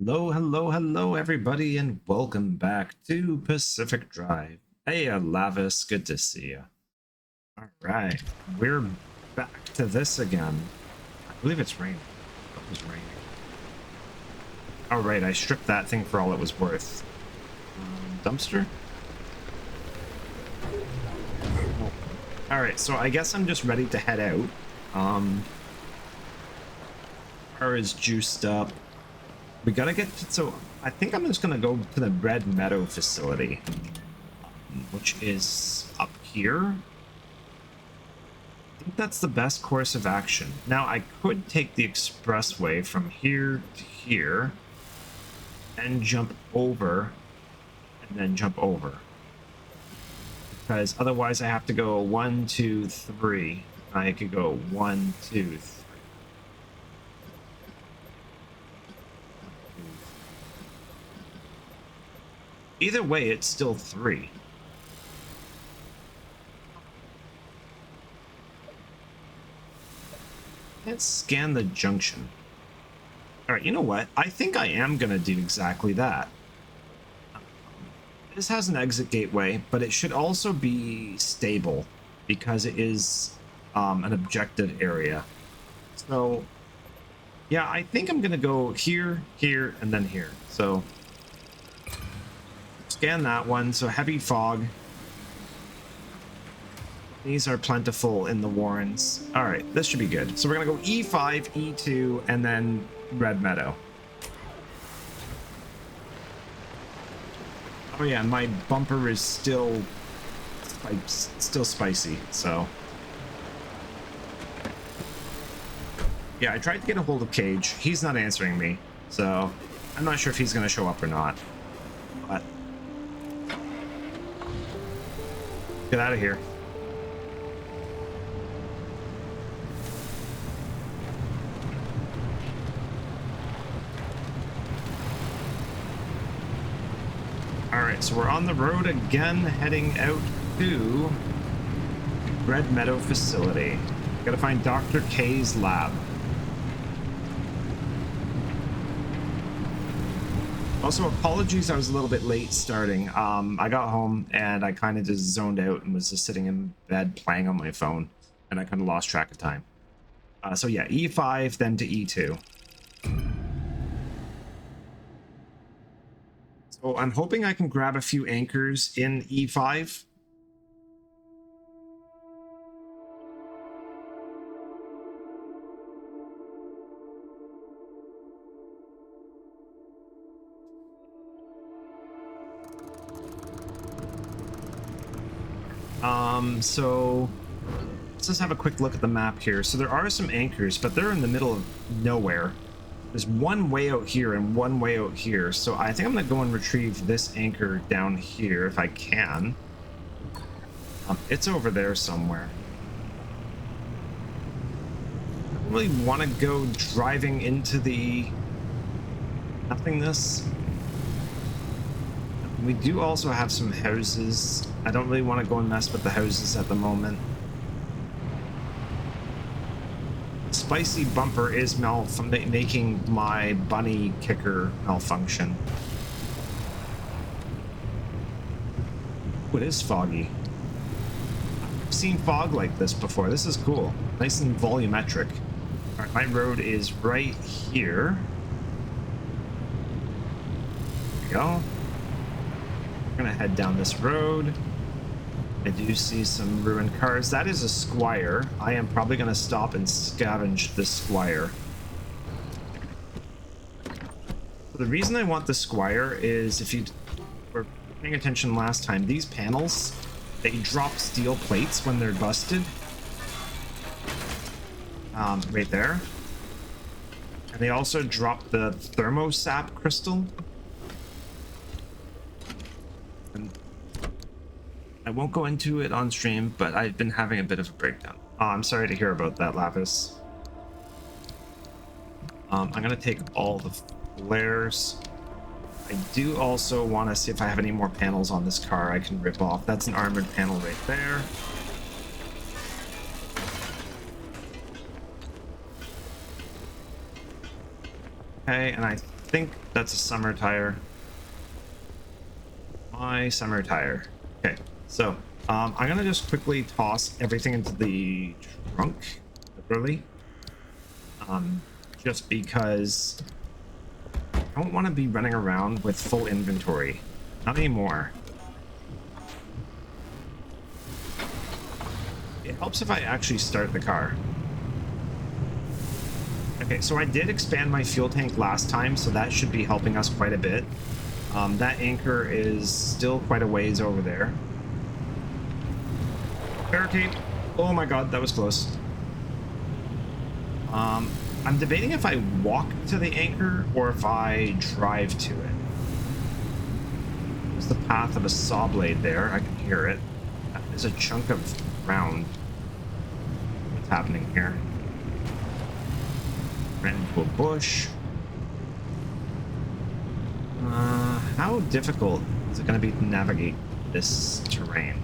Hello, hello, hello, everybody, and welcome back to Pacific Drive. Hey, Lavis, good to see you. All right, we're back to this again. I believe it's raining. It was raining. All right, I stripped that thing for all it was worth. Dumpster? All right, so I guess I'm just ready to head out. Car is juiced up. We gotta get to, so I think I'm just gonna go to the Meadow facility, which is up here. I think that's the best course of action. Now I could take the expressway from here to here and jump over and then jump over, because otherwise I have to go 1, 2, 3. I could go 1, 2, 3. Either way, it's still 3. Let's scan the junction. All right, you know what? I think I am going to do exactly that. This has an exit gateway, but it should also be stable because it is an objective area. So, yeah, I think I'm going to go here, here, and then here. So, scan that one. So, heavy fog. These are plentiful in the Warrens. All right, this should be good. So we're gonna go E5, E2, and then Red Meadow. Oh yeah, my bumper is still spicy, so. Yeah, I tried to get a hold of Cage. He's not answering me, so I'm not sure if he's gonna show up or not. But get out of here. Alright, so we're on the road again, heading out to Red Meadow facility. Gotta find Dr. K's lab. Also, apologies, I was a little bit late starting. I got home and I kind of just zoned out and was just sitting in bed playing on my phone, and I kind of lost track of time. So yeah, E5, then to E2. So I'm hoping I can grab a few anchors in E5. So let's just have a quick look at the map here. So there are some anchors, but they're in the middle of nowhere. There's one way out here and one way out here. So I think I'm gonna go and retrieve this anchor down here if I can. It's over there somewhere. I don't really want to go driving into the nothingness. We do also have some houses. I don't really want to go and mess with the houses at the moment. Spicy bumper is making my bunny kicker malfunction. Ooh, it is foggy. I've seen fog like this before. This is cool. Nice and volumetric. All right, my road is right here. There we go. We're gonna head down this road. I do see some ruined cars. That is a Squire. I am probably gonna stop and scavenge this Squire. The reason I want the Squire is, if you were paying attention last time, these panels, they drop steel plates when they're busted. Right there. And they also drop the thermosap crystal. And I won't go into it on stream, but I've been having a bit of a breakdown. Oh, I'm sorry to hear about that, Lapis. I'm gonna take all the flares. I do also want to see if I have any more panels on this car I can rip off. That's an armored panel right there. Okay, and I think that's a summer tire. My summer tire. Okay, so I'm gonna just quickly toss everything into the trunk, literally. Just because I don't want to be running around with full inventory. Not anymore. It helps if I actually start the car. Okay, so I did expand my fuel tank last time, so that should be helping us quite a bit. That anchor is still quite a ways over there. Barricade. Oh my god, that was close. I'm debating if I walk to the anchor or if I drive to it. There's the path of a saw blade there. I can hear it. There's a chunk of ground. What's happening here? Ran into a bush. How difficult is it going to be to navigate this terrain?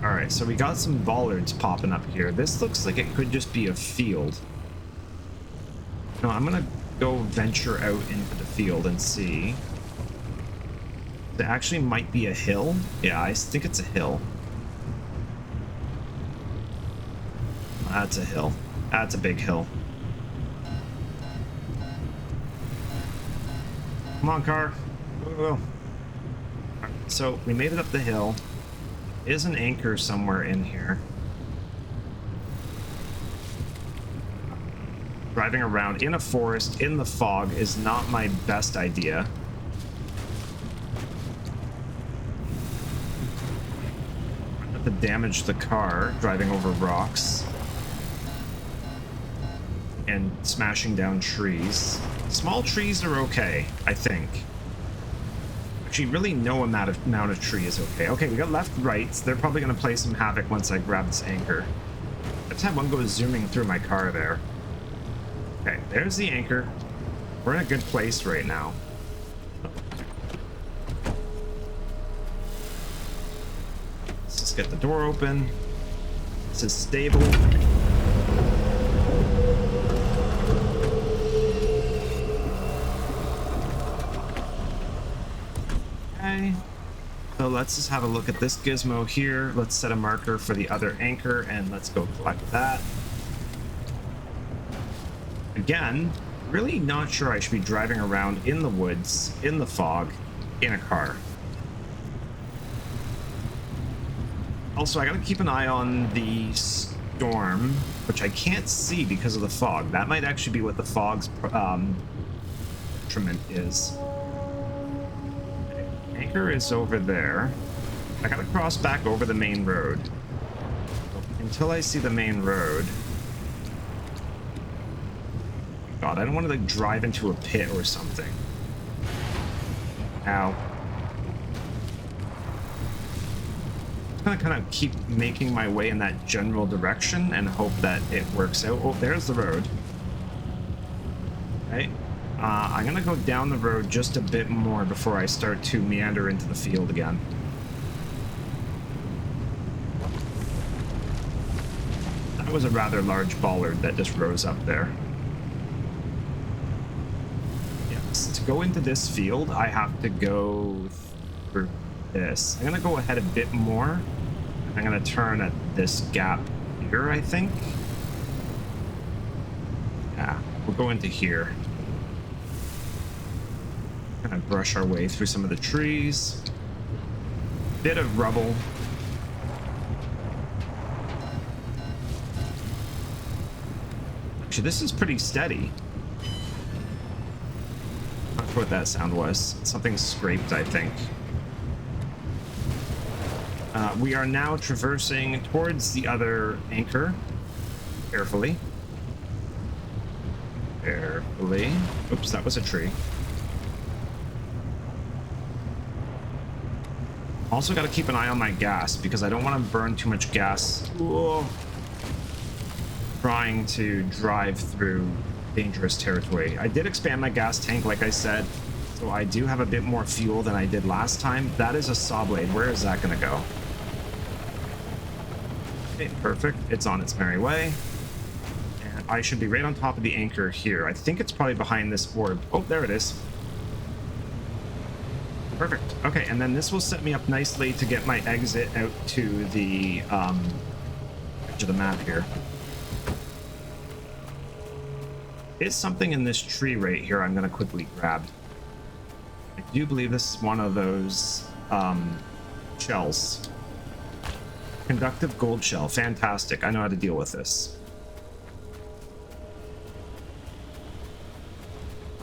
Alright, so we got some bollards popping up here. This looks like it could just be a field. No, I'm going to go venture out into the field and see. It actually might be a hill. Yeah, I think it's a hill. That's a hill. That's a big hill. Come on, car. Go, go, go. Right, so we made it up the hill. Is an anchor somewhere in here. Driving around in a forest in the fog is not my best idea. I have to damage the car driving over rocks and smashing down trees. Small trees are okay, I think. Actually, really no amount of tree is okay. Okay, we got left, right. So they're probably going to play some havoc once I grab this anchor. Let's have one go zooming through my car there. Okay, there's the anchor. We're in a good place right now. Let's just get the door open. This is stable. Okay. So let's just have a look at this gizmo here. Let's set a marker for the other anchor and let's go collect that. Again, really not sure I should be driving around in the woods, in the fog, in a car. Also, I gotta keep an eye on the storm, which I can't see because of the fog. That might actually be what the fog's detriment is. Anchor is over there. I gotta cross back over the main road. Until I see the main road. God, I don't want to like drive into a pit or something. Ow. I'm gonna kind of keep making my way in that general direction and hope that it works out. Oh, there's the road. Okay. I'm gonna go down the road just a bit more before I start to meander into the field again. That was a rather large bollard that just rose up there. Yes, to go into this field, I have to go through this. I'm gonna go ahead a bit more. I'm gonna turn at this gap here, I think. Yeah, we'll go into here. Kind of brush our way through some of the trees. Bit of rubble. Actually, this is pretty steady. Not sure what that sound was. Something scraped, I think. We are now traversing towards the other anchor. Carefully. Carefully. Oops, that was a tree. Also got to keep an eye on my gas because I don't want to burn too much gas. Whoa. Trying to drive through dangerous territory. I did expand my gas tank, like I said, so I do have a bit more fuel than I did last time. That is a saw blade. Where is that going to go? Okay, perfect. It's on its merry way. And I should be right on top of the anchor here. I think it's probably behind this orb. Oh, there it is. Perfect. Okay, and then this will set me up nicely to get my exit out to the edge of the map here. Is something in this tree right here I'm going to quickly grab. I do believe this is one of those shells. Conductive gold shell. Fantastic. I know how to deal with this.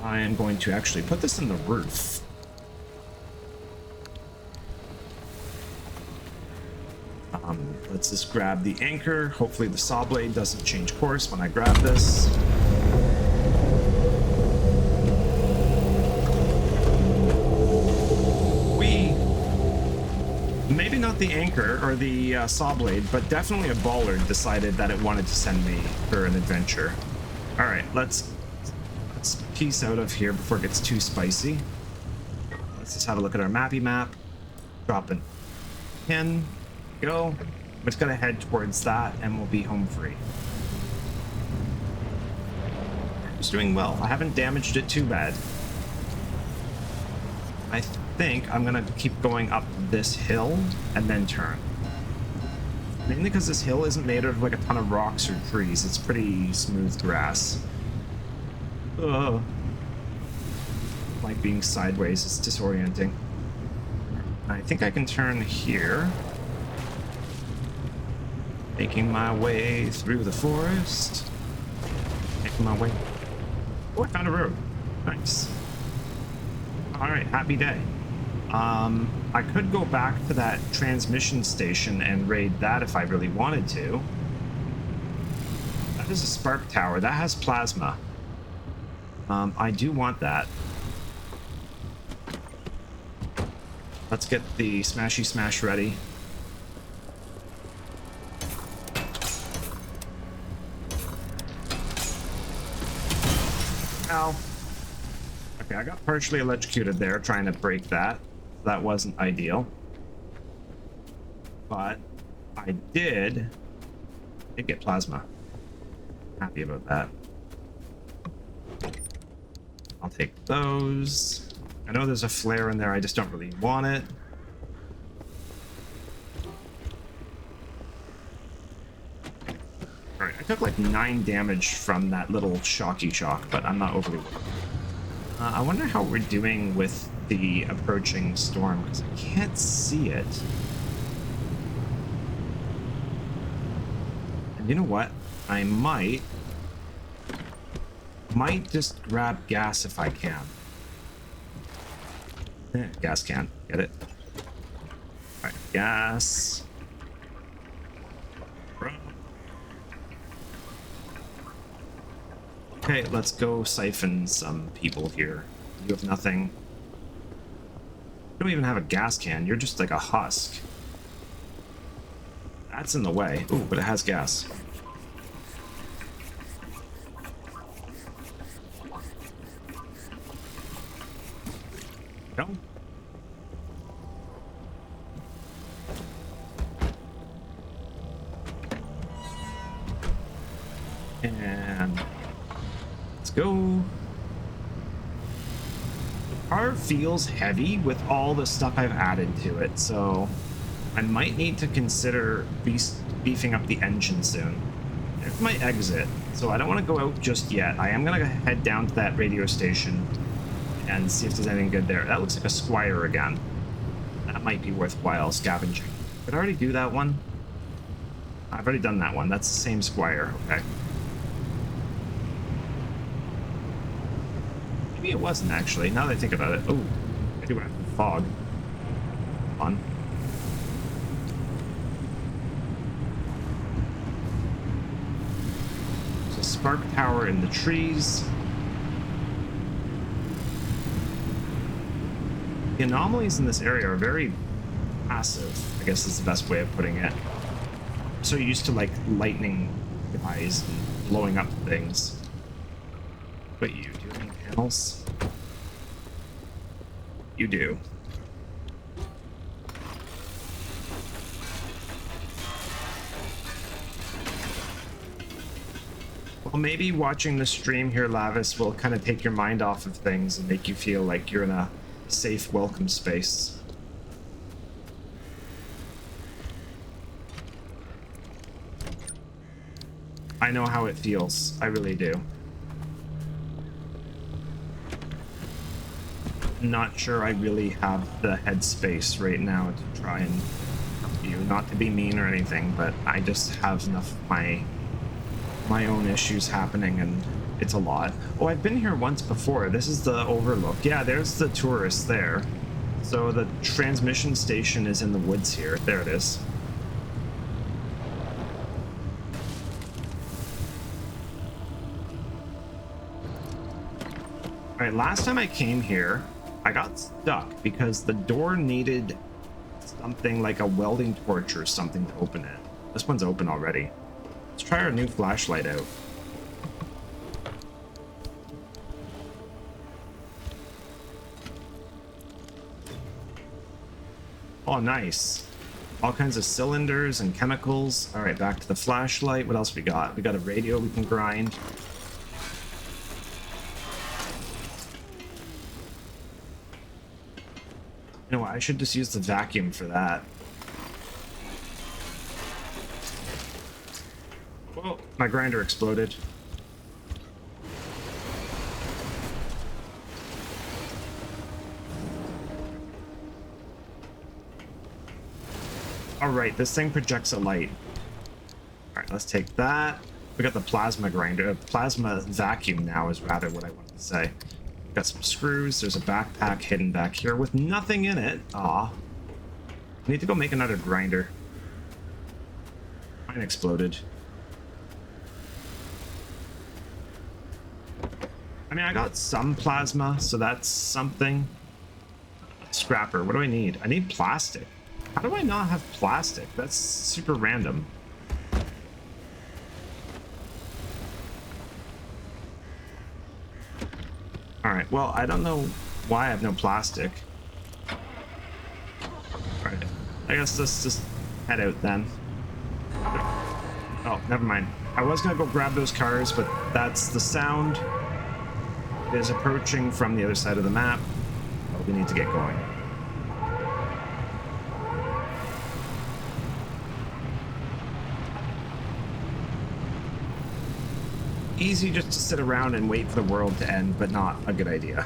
I am going to actually put this in the roof. Let's just grab the anchor. Hopefully the saw blade doesn't change course when I grab this. Maybe not the anchor or the saw blade, but definitely a bollard decided that it wanted to send me for an adventure. All right, let's piece out of here before it gets too spicy. Let's just have a look at our mappy map. Drop it. Pin. Go. I'm just gonna head towards that and we'll be home free. It's doing well. I haven't damaged it too bad. I think I'm gonna keep going up this hill and then turn. Mainly because this hill isn't made of like a ton of rocks or trees. It's pretty smooth grass. Ugh. Like being sideways, it's disorienting. I think I can turn here. Making my way through the forest. Making my way. Oh, I found a road. Nice. Alright, happy day. I could go back to that transmission station and raid that if I really wanted to. That is a spark tower. That has plasma. I do want that. Let's get the smashy smash ready. Ow. Okay, I got partially electrocuted there trying to break that. That wasn't ideal. But I did get plasma. Happy about that. I'll take those. I know there's a flare in there, I just don't really want it. Alright, I took like 9 damage from that little shocky shock, but I'm not overly worried. I wonder how we're doing with the approaching storm, because I can't see it. And you know what? I might just grab gas if I can. Gas can. Get it? Alright, gas. Okay, let's go siphon some people here. You have nothing. You don't even have a gas can. You're just like a husk. That's in the way. Ooh, but it has gas. No. And let's go. The car feels heavy with all the stuff I've added to it, so I might need to consider beefing up the engine soon. There's my exit, so I don't want to go out just yet. I am going to head down to that radio station and see if there's anything good there. That looks like a Squire again. That might be worthwhile scavenging. Did I already do that one? I've already done that one. That's the same Squire. Okay. Maybe it wasn't actually, now that I think about it. Oh, I do have fog. Fun. There's a spark tower in the trees. The anomalies in this area are very passive, I guess is the best way of putting it. I'm so used to like lightning guys and blowing up things. But you do have any panels? You do. Well, maybe watching the stream here, Lavis, will kind of take your mind off of things and make you feel like you're in a safe, welcome space. I know how it feels. I really do. I'm not sure I really have the headspace right now to try and help you. Not to be mean or anything, but I just have enough of my own issues happening, and it's a lot. Oh, I've been here once before. This is the overlook. Yeah, there's the tourists there. So the transmission station is in the woods here. There it is. All right, last time I came here, I got stuck because the door needed something like a welding torch or something to open it. This one's open already. Let's try our new flashlight out. Oh, nice. All kinds of cylinders and chemicals. All right, back to the flashlight. What else we got? We got a radio we can grind. You know what? I should just use the vacuum for that. Whoa, my grinder exploded. All right, this thing projects a light. All right, let's take that. We got the plasma grinder, plasma vacuum now is rather what I wanted to say. Got some screws. There's a backpack hidden back here with nothing in it. Aw. I need to go make another grinder. Mine exploded. I mean, I got some plasma, so that's something. Scrapper. What do I need? I need plastic. How do I not have plastic? That's super random. Alright, well, I don't know why I have no plastic. Alright, I guess let's just head out then. Oh, never mind. I was gonna go grab those cars, but that's the sound. It is approaching from the other side of the map. But we need to get going. Easy just to sit around and wait for the world to end, but not a good idea.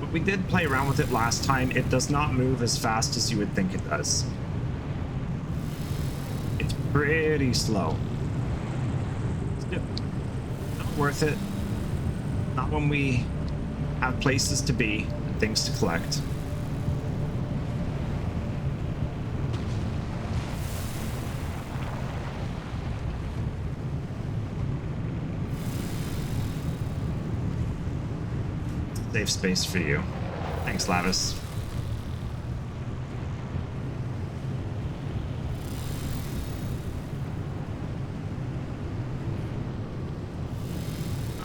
But we did play around with it last time. It does not move as fast as you would think it does. It's pretty slow. Still, not worth it. Not when we have places to be and things to collect. Safe space for you. Thanks, Lavis.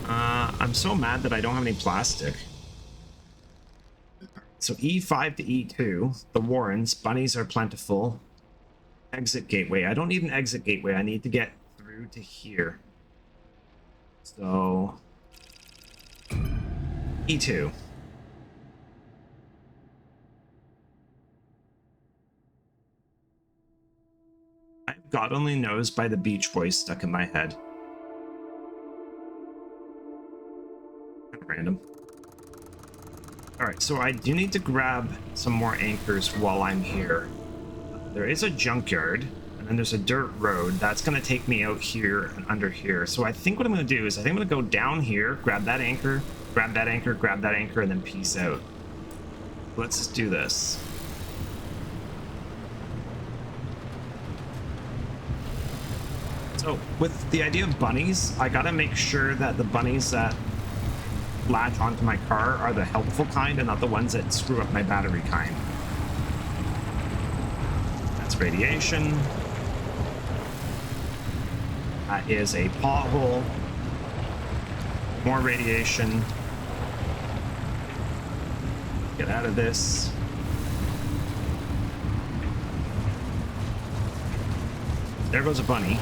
I'm so mad that I don't have any plastic. So E5 to E2, the Warrens, bunnies are plentiful. Exit gateway. I don't need an exit gateway. I need to get through to here. So E2. I've God only knows by the Beach Boys stuck in my head. Kind of random. Alright, so I do need to grab some more anchors while I'm here. There is a junkyard, and then there's a dirt road. That's going to take me out here and under here. So I think what I'm going to do is I think I'm going to go down here, grab that anchor, grab that anchor, grab that anchor, and then peace out. Let's just do this. So with the idea of bunnies, I got to make sure that the bunnies that latch onto my car are the helpful kind and not the ones that screw up my battery kind. That's radiation. That is a pothole. More radiation. Get out of this. There goes a bunny.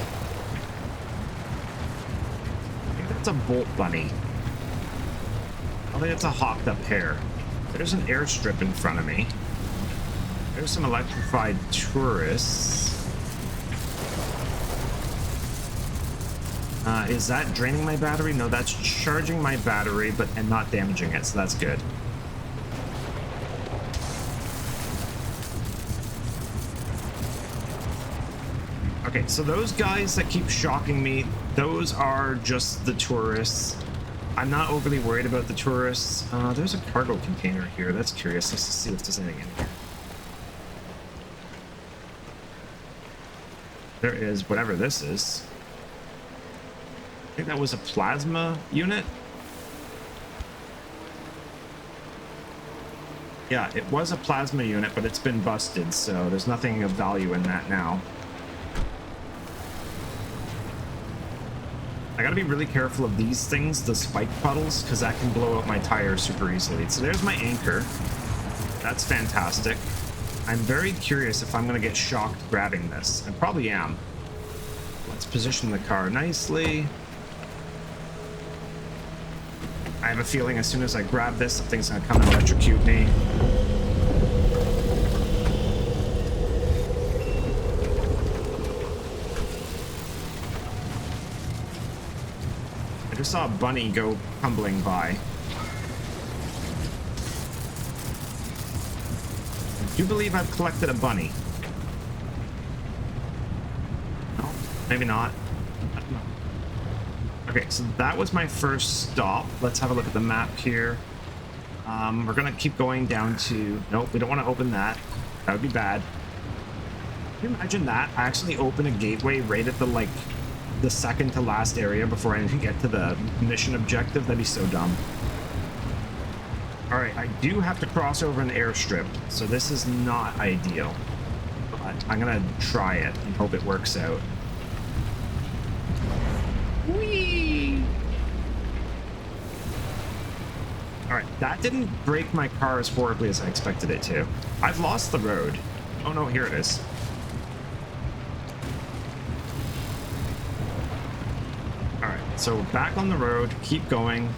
I think that's a bolt bunny. I think it's a hopped up hare. There's an airstrip in front of me. There's some electrified tourists. Is that draining my battery? No, that's charging my battery, and not damaging it, so that's good. Okay, so those guys that keep shocking me, those are just the tourists. I'm not overly worried about the tourists. There's a cargo container here. That's curious. Let's just see if there's anything in here. There is whatever this is. I think that was a plasma unit. Yeah, it was a plasma unit, but it's been busted, so there's nothing of value in that now. I gotta be really careful of these things, the spike puddles, because that can blow out my tires super easily. So there's my anchor. That's fantastic. I'm very curious if I'm gonna get shocked grabbing this. I probably am. Let's position the car nicely. I have a feeling as soon as I grab this, something's gonna come and electrocute me. I just saw a bunny go tumbling by. I do believe I've collected a bunny. No, maybe not. I don't know. Okay, so that was my first stop. Let's have a look at the map here. We're gonna keep going down to... Nope, we don't want to open that. That would be bad. Can you imagine that? I actually open a gateway right at the second to last area before I even get to the mission objective. That'd be so dumb. All right, I do have to cross over an airstrip, so this is not ideal, but I'm gonna try it and hope it works out. Whee! All right, that didn't break my car as horribly as I expected it to. I've lost the road. Oh no, here it is. All right, so back on the road, keep going.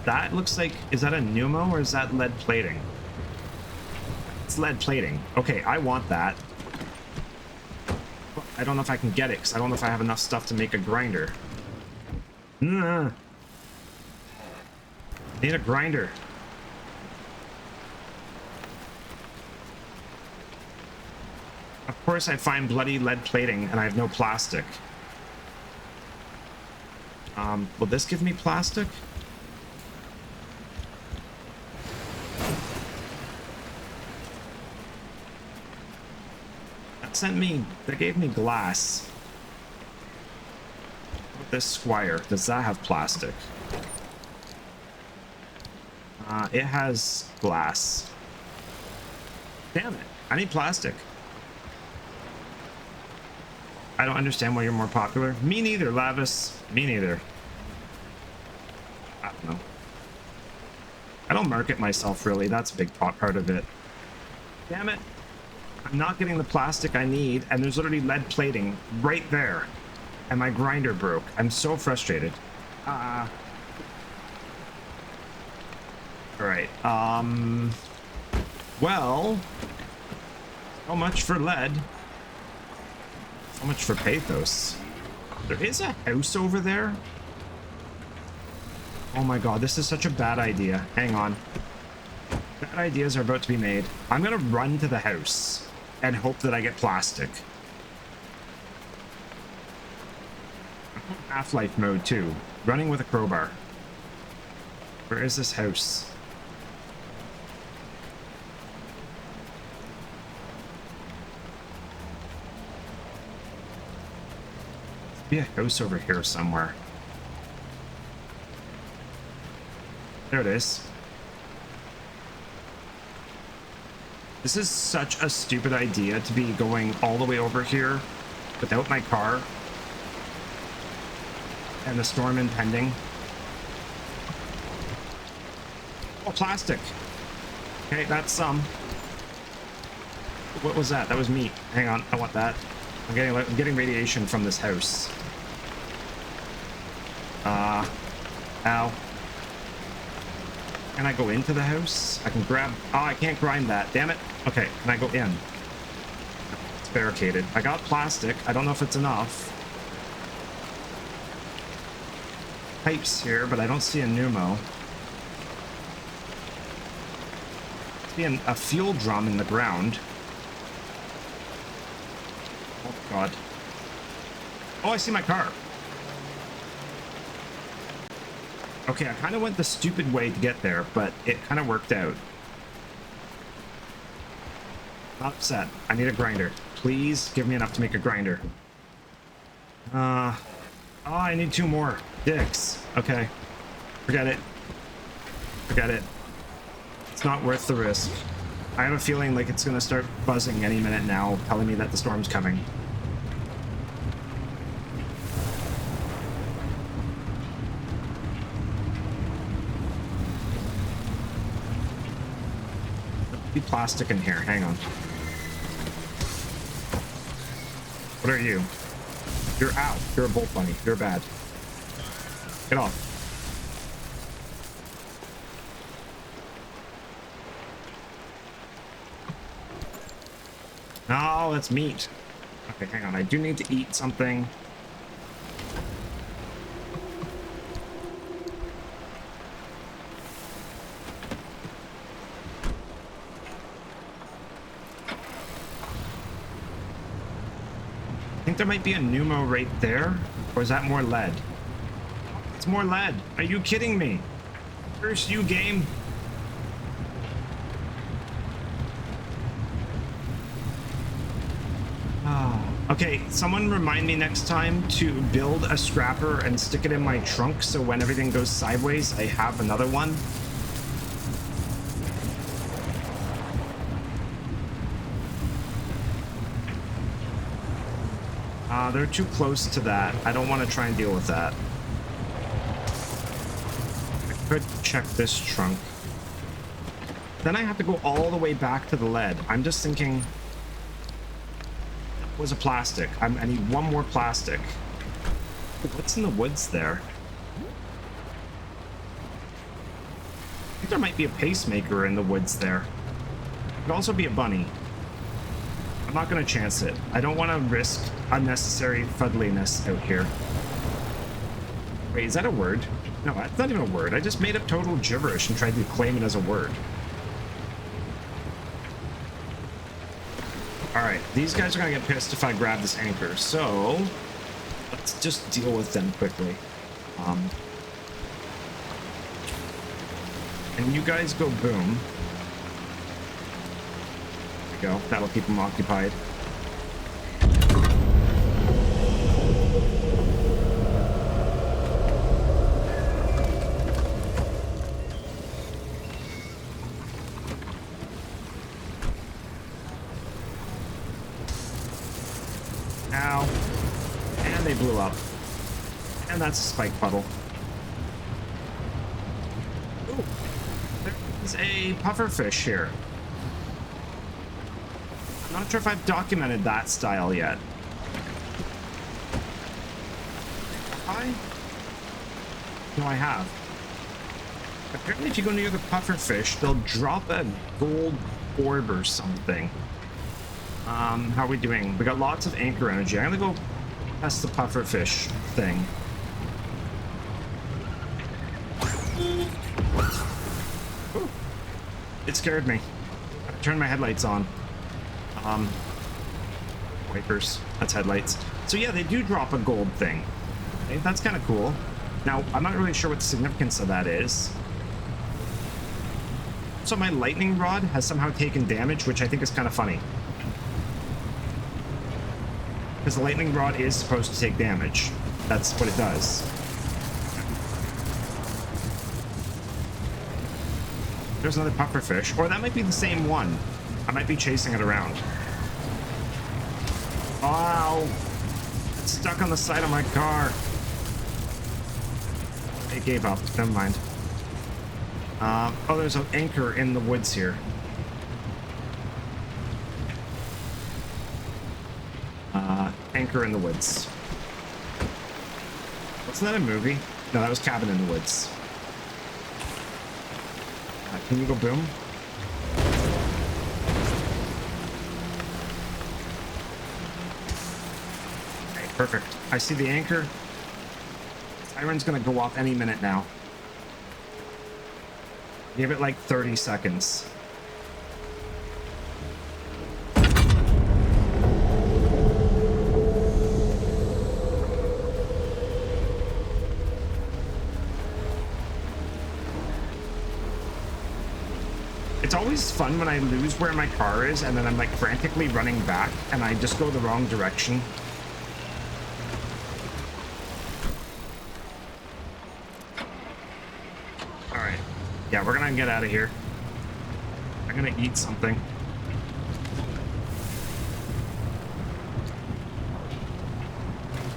That looks like, is that a pneumo or is that lead plating? It's lead plating. Okay, I want that. I don't know if I can get it because I don't know if I have enough stuff to make a grinder. I need a grinder. Of course I find bloody lead plating and I have no plastic. Will this give me plastic? That gave me glass. This Squire, does that have plastic? It has glass. Damn it, I need plastic. I don't understand why you're more popular. Me neither, Lavis. Me neither. I don't know. I don't market myself, really. That's a big part of it. Damn it. I'm not getting the plastic I need, and there's literally lead plating right there. And my grinder broke. I'm so frustrated. Alright, well, so much for lead. So much for pathos. There is a house over there. Oh my god, this is such a bad idea. Hang on. Bad ideas are about to be made. I'm gonna run to the house and hope that I get plastic. Half-life mode too. Running with a crowbar. Where is this house? Be a house over here somewhere. There it is. This is such a stupid idea to be going all the way over here without my car. And the storm impending. Oh, plastic. Okay, that's some. What was that? That was meat. Hang on, I want that. I'm getting radiation from this house. Ow. Can I go into the house? I can grab... Oh, I can't grind that. Damn it. Okay, can I go in? It's barricaded. I got plastic. I don't know if it's enough. Pipes here, but I don't see a pneumo. I see a fuel drum in the ground. Oh, God. Oh, I see my car. Okay, I kind of went the stupid way to get there, but it kind of worked out. Not upset. I need a grinder. Please give me enough to make a grinder. Oh, I need 2 more. Dicks. Okay. Forget it. Forget it. It's not worth the risk. I have a feeling like it's going to start buzzing any minute now, telling me that the storm's coming. Be plastic in here. Hang on. What are you? You're out. You're a bolt bunny. You're bad. Get off. No, that's meat. Okay, hang on. I do need to eat something. I think there might be a pneumo right there. Or is that more lead? It's more lead. Are you kidding me? Curse you, game. Okay, someone remind me next time to build a scrapper and stick it in my trunk so when everything goes sideways, I have another one. They're too close to that. I don't want to try and deal with that. I could check this trunk. Then I have to go all the way back to the lead. I'm just thinking... was a plastic. I need 1 more plastic. What's in the woods there? I think there might be a pacemaker in the woods there. Could also be a bunny. I'm not going to chance it. I don't want to risk unnecessary fuddliness out here. Wait, is that a word? No, that's not even a word. I just made up total gibberish and tried to claim it as a word. Alright, these guys are going to get pissed if I grab this anchor, so let's just deal with them quickly. And you guys go boom. There we go. That'll keep them occupied. Ow. And they blew up. And that's a spike puddle. Ooh. There's a pufferfish here. I'm not sure if I've documented that style yet. Hi? No, I have. Apparently if you go near the pufferfish, they'll drop a gold orb or something. How are we doing? We got lots of anchor energy. I'm gonna go test the pufferfish thing. Ooh. It scared me. I turned my headlights on. Wipers. That's headlights. So yeah, they do drop a gold thing. Okay, that's kind of cool. Now, I'm not really sure what the significance of that is. So my lightning rod has somehow taken damage, which I think is kind of funny. Because the lightning rod is supposed to take damage. That's what it does. There's another pufferfish. Or that might be the same one. I might be chasing it around. Ow! It's stuck on the side of my car. It gave up. Never mind. Oh, there's an anchor in the woods here. Anchor in the woods. Wasn't that a movie? No, that was Cabin in the Woods. Can you go boom? Okay, perfect. I see the anchor. Siren's gonna go off any minute now. Give it like 30 seconds. It's always fun when I lose where my car is and then I'm like frantically running back and I just go the wrong direction. All right. Yeah, we're gonna get out of here. I'm gonna eat something.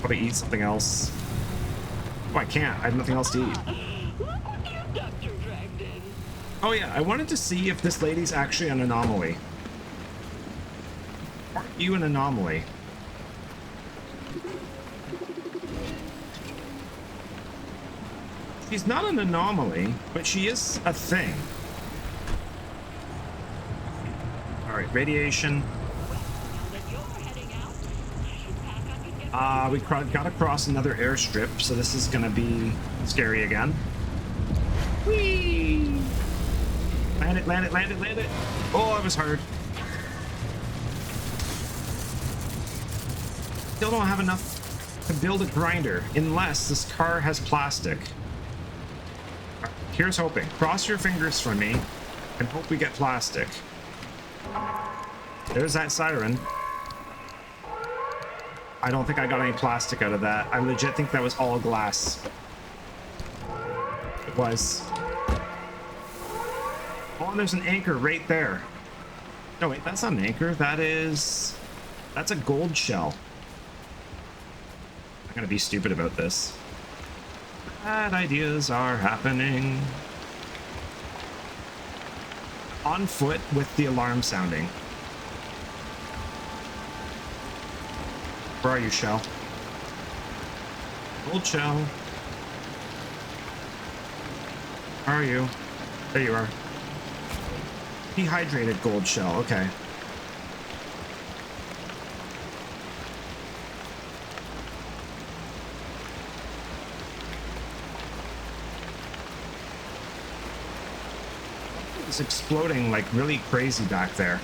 Probably eat something else. Oh, I can't. I have nothing else to eat. Oh yeah, I wanted to see if this lady's actually an anomaly. Aren't you an anomaly? She's not an anomaly, but she is a thing. Alright, radiation. We got to cross another airstrip, so this is gonna be scary again. Whee! Land it, land it, land it, land it. Oh, that was hard. Still don't have enough to build a grinder unless this car has plastic. Here's hoping. Cross your fingers for me and hope we get plastic. There's that siren. I don't think I got any plastic out of that. I legit think that was all glass. It was. Oh, and there's an anchor right there. No, wait, that's not an anchor. That's a gold shell. I'm gonna be stupid about this. Bad ideas are happening. On foot with the alarm sounding. Where are you, shell? Gold shell. Where are you? There you are. Dehydrated gold shell, okay. It's exploding like really crazy back there.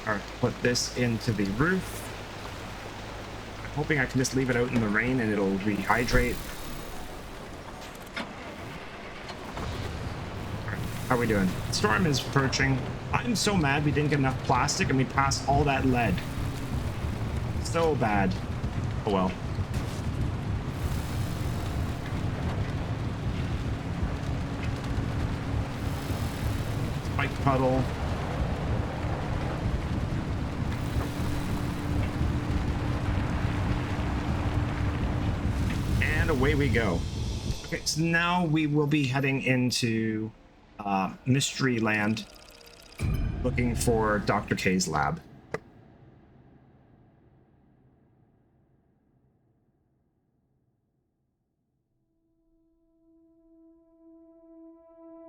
Alright, put this into the roof. I'm hoping I can just leave it out in the rain and it'll rehydrate. How are we doing? Storm is approaching. I'm so mad we didn't get enough plastic and we passed all that lead. So bad. Oh well. Spike puddle. And away we go. Okay, so now we will be heading into Mystery Land, looking for Dr. K's lab.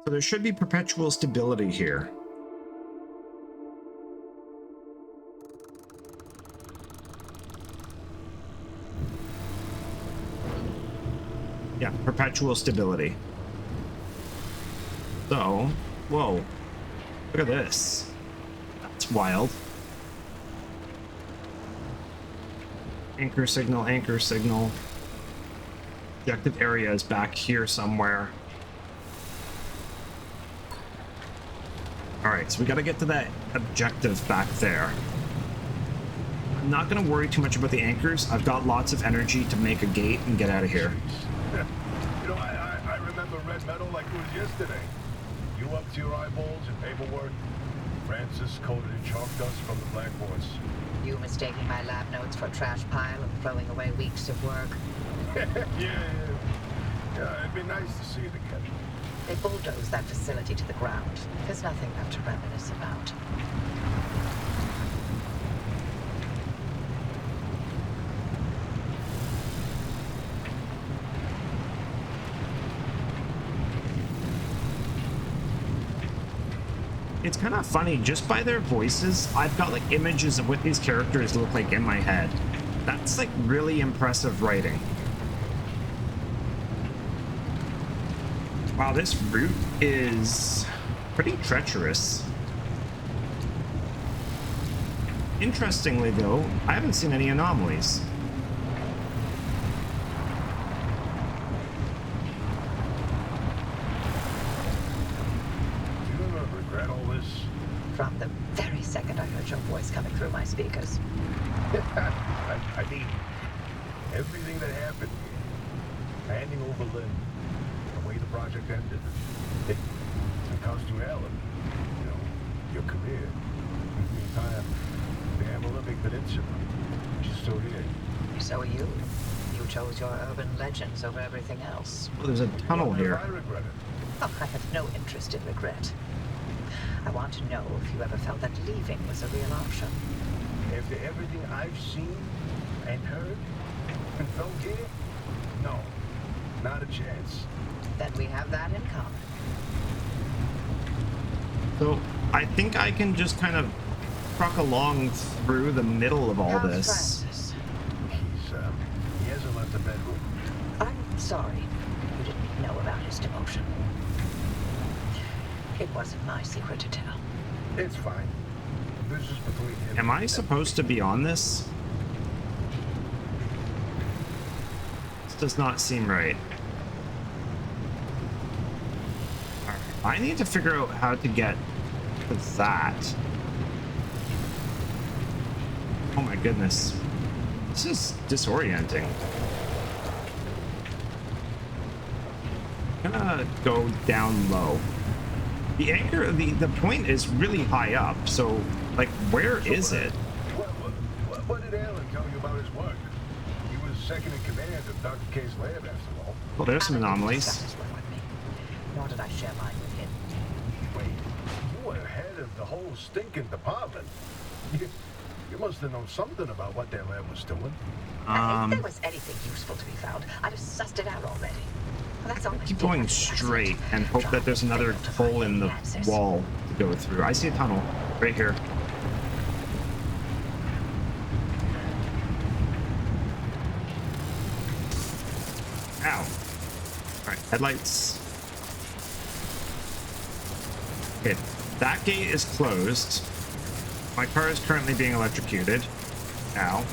So there should be perpetual stability here. Yeah, perpetual stability. So, whoa, look at this. That's wild. Anchor signal, anchor signal. Objective area is back here somewhere. Alright, so we gotta get to that objective back there. I'm not gonna worry too much about the anchors. I've got lots of energy to make a gate and get out of here. You know, I remember Red Meadow like it was yesterday. You up to your eyeballs in paperwork. Francis coated in chalk dust from the blackboards. You mistaking my lab notes for a trash pile and throwing away weeks of work. Yeah. Yeah, it'd be nice to see it again. They bulldozed that facility to the ground. There's nothing left to reminisce about. It's kind of funny, just by their voices, I've got like images of what these characters look like in my head. That's like really impressive writing. Wow, this route is pretty treacherous. Interestingly though, I haven't seen any anomalies. From the very second I heard your voice coming through my speakers. I mean, everything that happened, handing over Lynn, the way the project ended, it cost you Alan, you know, your career, the entire Olympic Peninsula. She's still here. So are you. You chose your urban legends over everything else. Well, there's a tunnel here. I regret it. Oh, I have no interest in regret. I want to know if you ever felt that leaving was a real option. After everything I've seen and heard and felt here, no, not a chance. Then we have that in common. So I think I can just kind of truck along through the middle of all How's this. Francis? He hasn't left the bedroom. I'm sorry you didn't know about his demotion. It wasn't my secret to tell. It's fine. This is between him. Am I supposed to be on this? This does not seem right. Alright, I need to figure out how to get to that. Oh my goodness. This is disorienting. I'm gonna go down low. The anchor, the point is really high up, so, like, where is it? What did Alan tell you about his work? He was second in command of Dr. K's lab, after all. Well, there's some Alan didn't anomalies. discuss his work with me, nor did I share mine with him. Wait, you were head of the whole stinking department. You must have known something about what that lab was doing. If there was anything useful to be found, I'd have sussed it out already. Well, that's all Keep going straight and hope that there's another hole in the wall to go through. I see a tunnel right here. Ow. Alright, headlights. Okay, that gate is closed. My car is currently being electrocuted. Ow.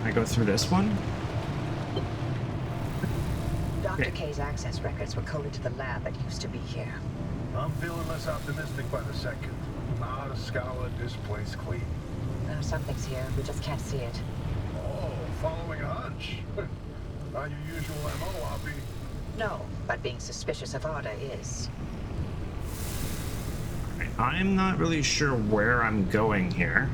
I go through this one? Dr. Okay. K's access records were coded to the lab that used to be here. I'm feeling less optimistic by the second. Now to scour this place clean. Something's here. We just can't see it. Oh, following a hunch. Not your usual MO, Hoppy. No, but being suspicious of Arda is. I'm not really sure where I'm going here.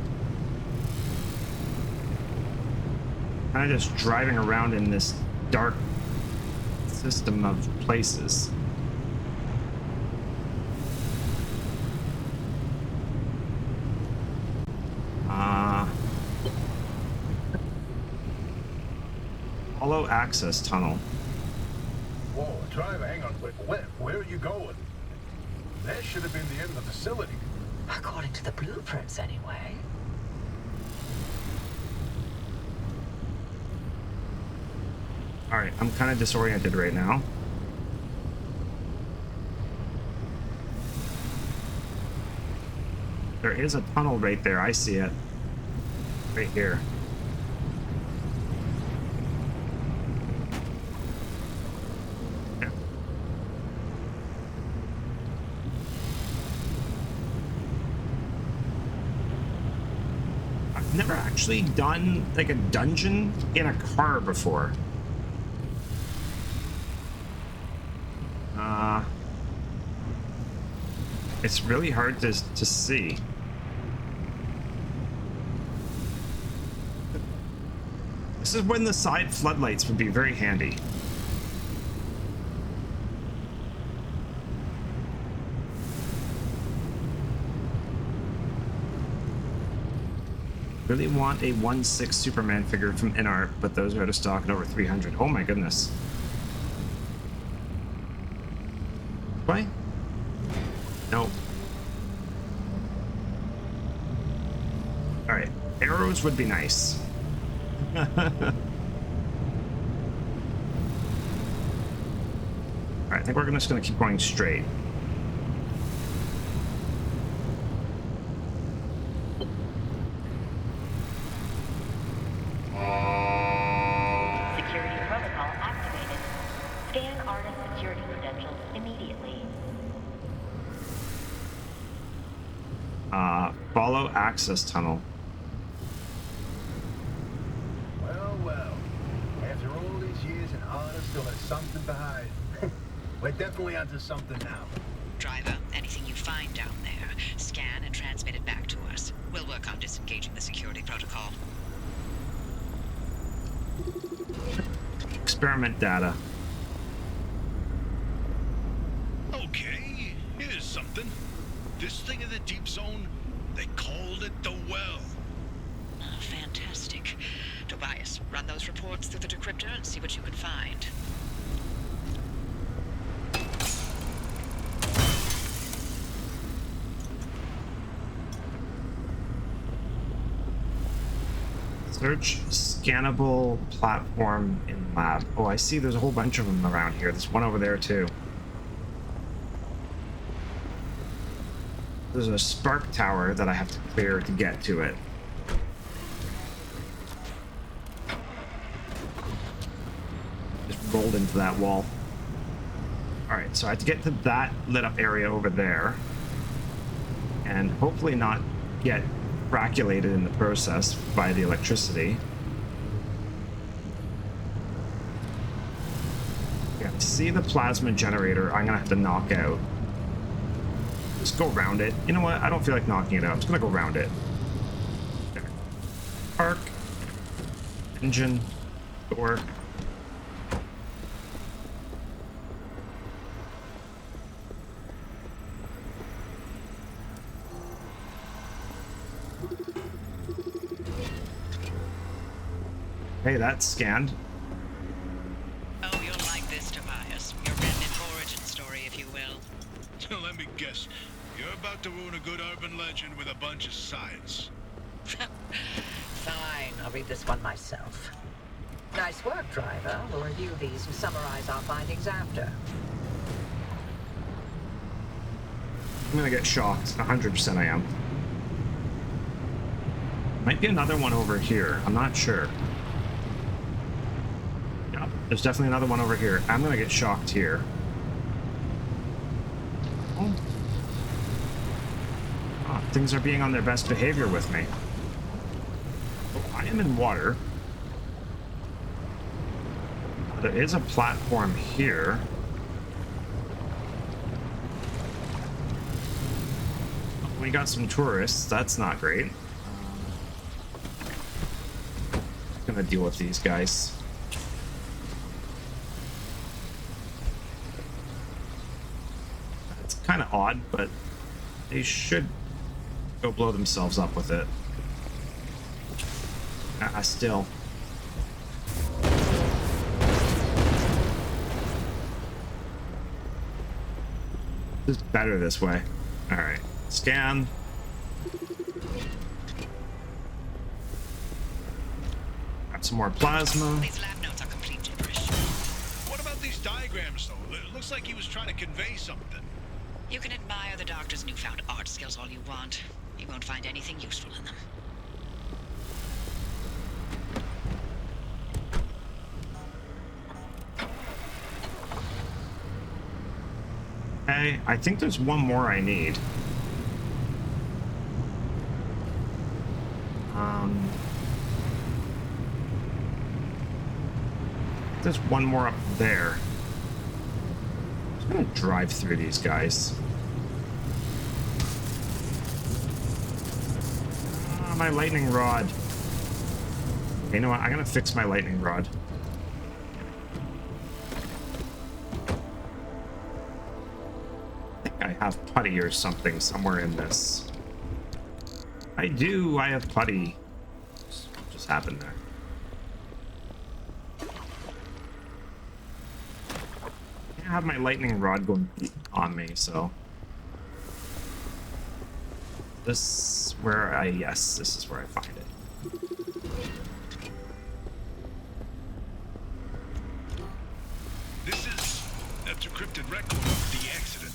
Kind of just driving around in this dark system of places. Hollow access tunnel. Whoa, driver, hang on. Where are you going? That should have been the end of the facility. According to the blueprints, anyway. Alright, I'm kind of disoriented right now. There is a tunnel right there. I see it. Right here. Yeah. I've never actually done like a dungeon in a car before. It's really hard to see. This is when the side floodlights would be very handy. Really want a 1/6 Superman figure from InArt, but those are out of stock at over 300. Oh my goodness. Why? Nope. Alright, arrows would be nice. Alright, I think we're just gonna keep going straight. Security protocol activated. Scan artist security credentials immediately. Follow access tunnel. Well. After all these years, an artist still has something to hide. We're definitely onto something now. Driver, anything you find down there, scan and transmit it back to us. We'll work on disengaging the security protocol. Experiment data. Okay, here's something. This thing in the deep zone, they called it the Well. Fantastic. Tobias, run those reports through the decryptor and see what you can find. Search scannable platform in lab. Oh, I see there's a whole bunch of them around here. There's one over there too. There's a spark tower that I have to clear to get to it. Just rolled into that wall. Alright, so I have to get to that lit up area over there. And hopefully not get fraculated in the process by the electricity. Yeah, see the plasma generator I'm gonna have to knock out. Just go around it. You know what? I don't feel like knocking it out. I'm just gonna go around it. There. Park. Engine. Door. Hey, that's scanned. Oh, you'll like this, Tobias. Your remnant origin story, if you will. Let me guess. You're about to ruin a good urban legend with a bunch of science. Fine, I'll read this one myself. Nice work, driver. We'll review these and summarize our findings after. I'm gonna get shocked. 100% I am. Might be another one over here. I'm not sure. Yep, there's definitely another one over here. I'm gonna get shocked here. Oh. Ah, things are being on their best behavior with me. Oh, I am in water. There is a platform here. We got some tourists. That's not great. Gonna deal with these guys. That's kind of odd, but they should go blow themselves up with it. Still. This is better this way. All right. Scan. Got some more plasma. These lab notes are complete gibberish. What about these diagrams, though? It looks like he was trying to convey something. You can admire the doctor's newfound art skills all you want. You won't find anything useful in them. Okay, I think there's one more I need. There's one more up there. I'm just gonna drive through these guys. my lightning rod. You know what? I'm gonna fix my lightning rod. I think I have putty or something somewhere in this. I do. I have putty. Just happened there. I have my lightning rod going on me, so. This where I, yes, this is where I find it. This is a decrypted record of the accident.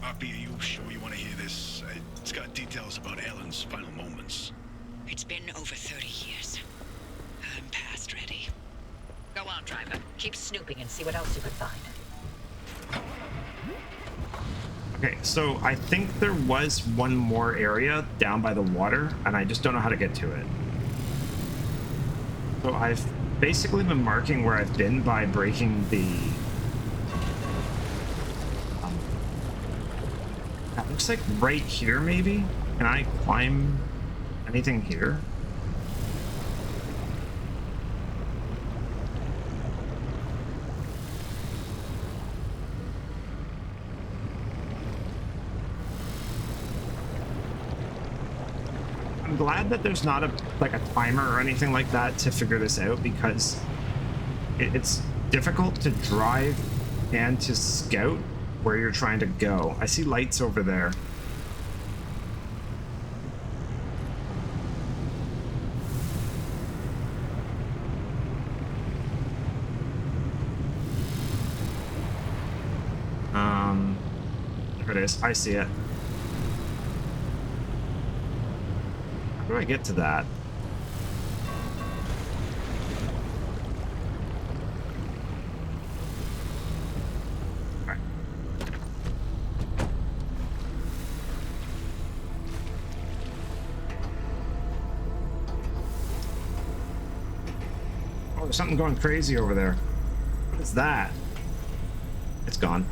Poppy, are you sure you want to hear this? It's got details about Ellen's final moments. It's been over 30 years. I'm past ready. Go on, driver. Keep snooping and see what else you can find. Okay, so I think there was one more area down by the water, and I just don't know how to get to it. So I've basically been marking where I've been by breaking the... that looks like right here, maybe? Can I climb anything here? I'm glad that there's not a timer or anything like that to figure this out, because it's difficult to drive and to scout where you're trying to go. I see lights over there. There it is. I see it. How do I get to that? All right. Oh, there's something going crazy over there. What is that? It's gone.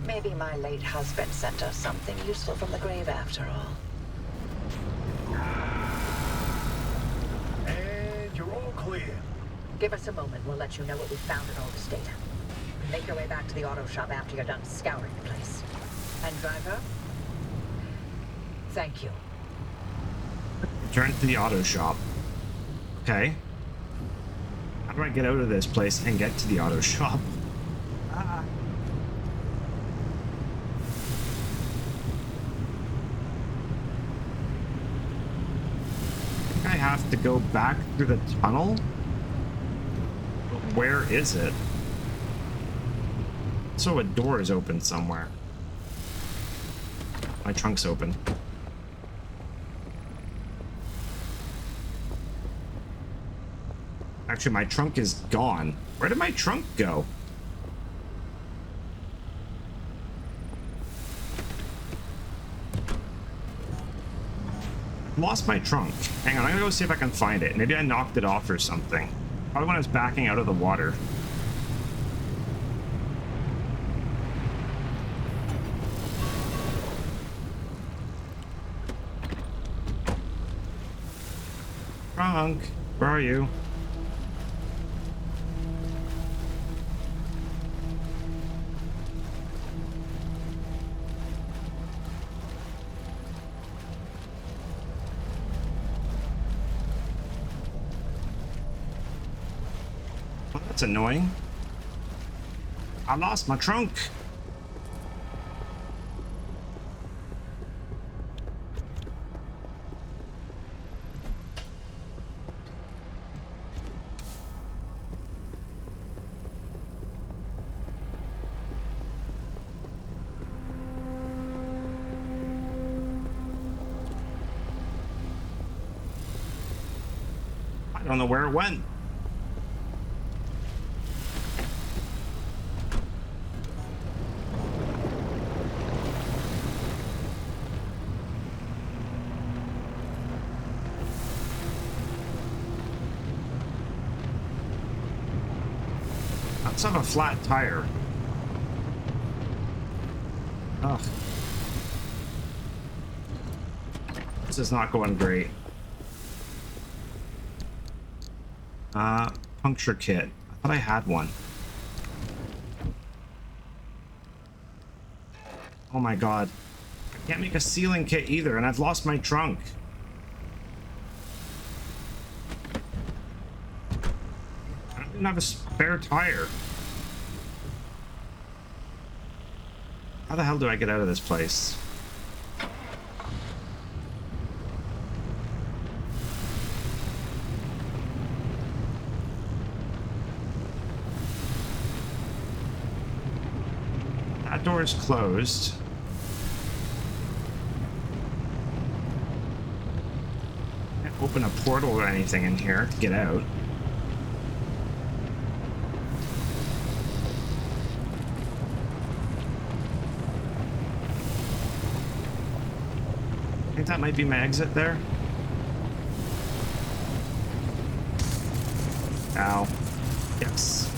Maybe my late husband sent us something useful from the grave after all. And you're all clear. Give us a moment. We'll let you know what we found in all this data. Make your way back to the auto shop after you're done scouring the place. And driver, thank you. Return to the auto shop. Okay. How do I get out of this place and get to the auto shop? Ah. I think I have to go back through the tunnel? But where is it? So a door is open somewhere. My trunk's open. Actually, my trunk is gone. Where did my trunk go? Lost my trunk. Hang on, I'm gonna go see if I can find it. Maybe I knocked it off or something. Probably when I was backing out of the water. Trunk, where are you? Well, that's annoying. I lost my trunk. I don't know where it went. Let's have a flat tire. Ugh. This is not going great. Puncture kit. I thought I had one. Oh my god. I can't make a sealing kit either, and I've lost my trunk. I don't even have a spare tire. How the hell do I get out of this place? That door is closed. Can't open a portal or anything in here to get out. I think that might be my exit there. Ow. Yes.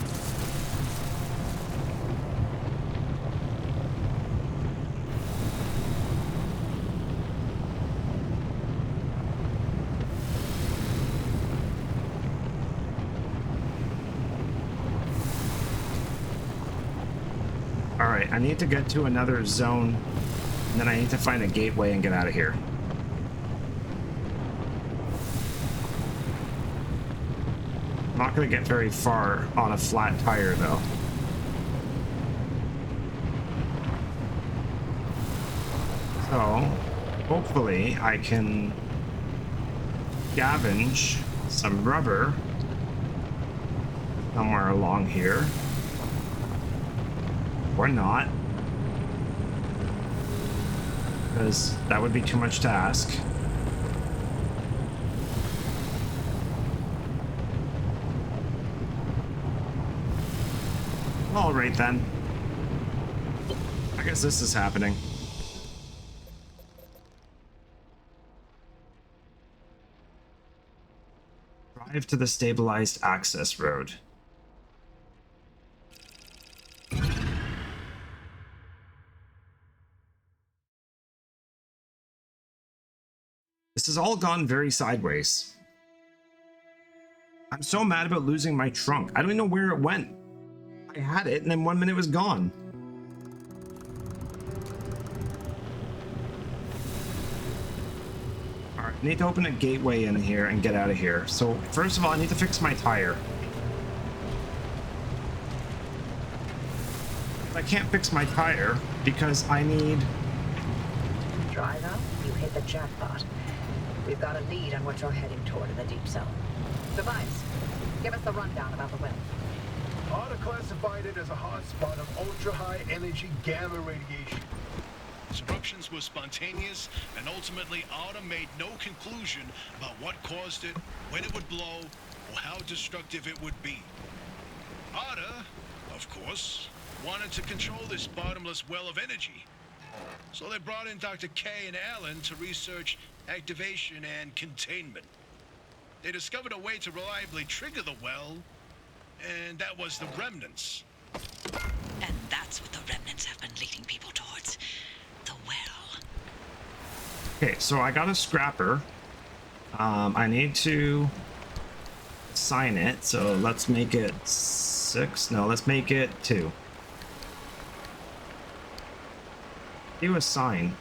Alright, I need to get to another zone, and then I need to find a gateway and get out of here. I'm not going to get very far on a flat tire, though. So, hopefully I can scavenge some rubber somewhere along here. Or not. Because that would be too much to ask. Alright then. I guess this is happening. Drive to the stabilized access road. This has all gone very sideways. I'm so mad about losing my trunk. I don't even know where it went. I had it and then 1 minute it was gone. Alright, I need to open a gateway in here and get out of here. So first of all, I need to fix my tire. I can't fix my tire because I need... Drive up, you hit the jackpot. We've got a lead on what you're heading toward in the deep zone. Device, give us the rundown about the well. Otta classified it as a hotspot of ultra-high energy gamma radiation. Its eruptions were spontaneous, and ultimately Otta made no conclusion about what caused it, when it would blow, or how destructive it would be. Otta, of course, wanted to control this bottomless well of energy. So they brought in Dr. K and Alan to research activation and containment. They discovered a way to reliably trigger the well, and that was the remnants. And that's what the remnants have been leading people towards. The well. Okay, so I got a scrapper. I need to sign it, so let's make it 6. No, let's make it 2. Do a sign.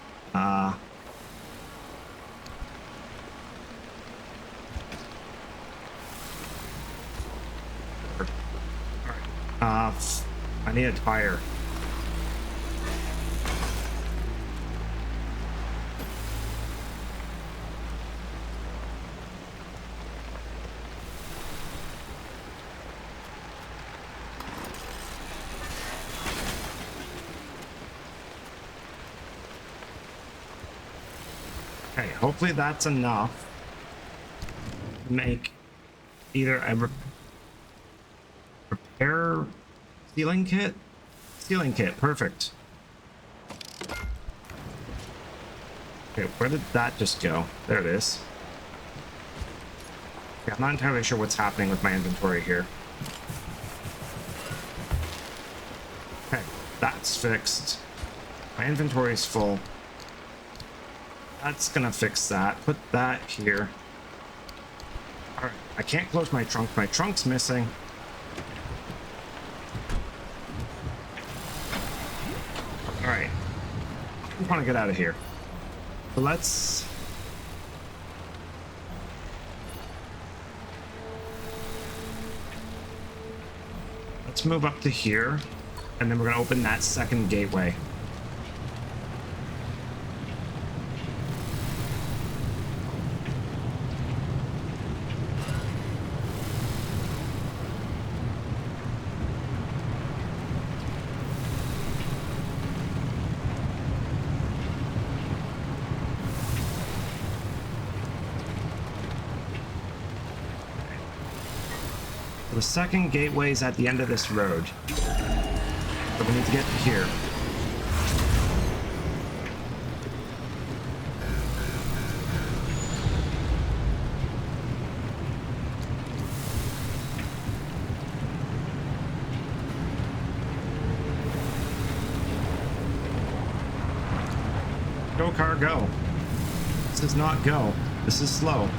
I need a tire. Okay, hopefully that's enough to make either a repair sealing kit? Sealing kit, perfect. Okay, where did that just go? There it is. Okay, I'm not entirely sure what's happening with my inventory here. That's fixed. My inventory's full. That's gonna fix that. Put that here. Alright, I can't close my trunk. My trunk's missing. Alright. I want to get out of here. So let's... Let's move up to here. And then we're going to open that second gateway. The second gateway is at the end of this road. So we need to get to here. Go, car, go. This is not go. This is slow.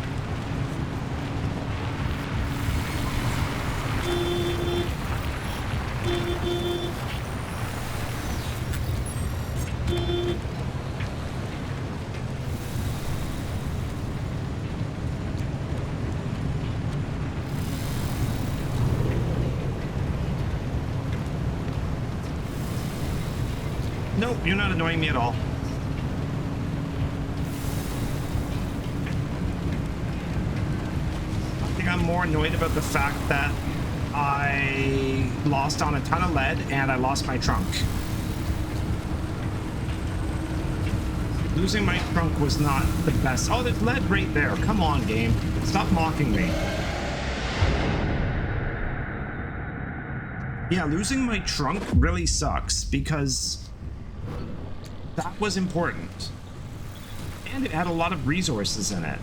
Nope, you're not annoying me at all. I think I'm more annoyed about the fact that I lost on a ton of lead and I lost my trunk. Losing my trunk was not the best. Oh, there's lead right there. Come on, game. Stop mocking me. Yeah, losing my trunk really sucks because that was important. And it had a lot of resources in it.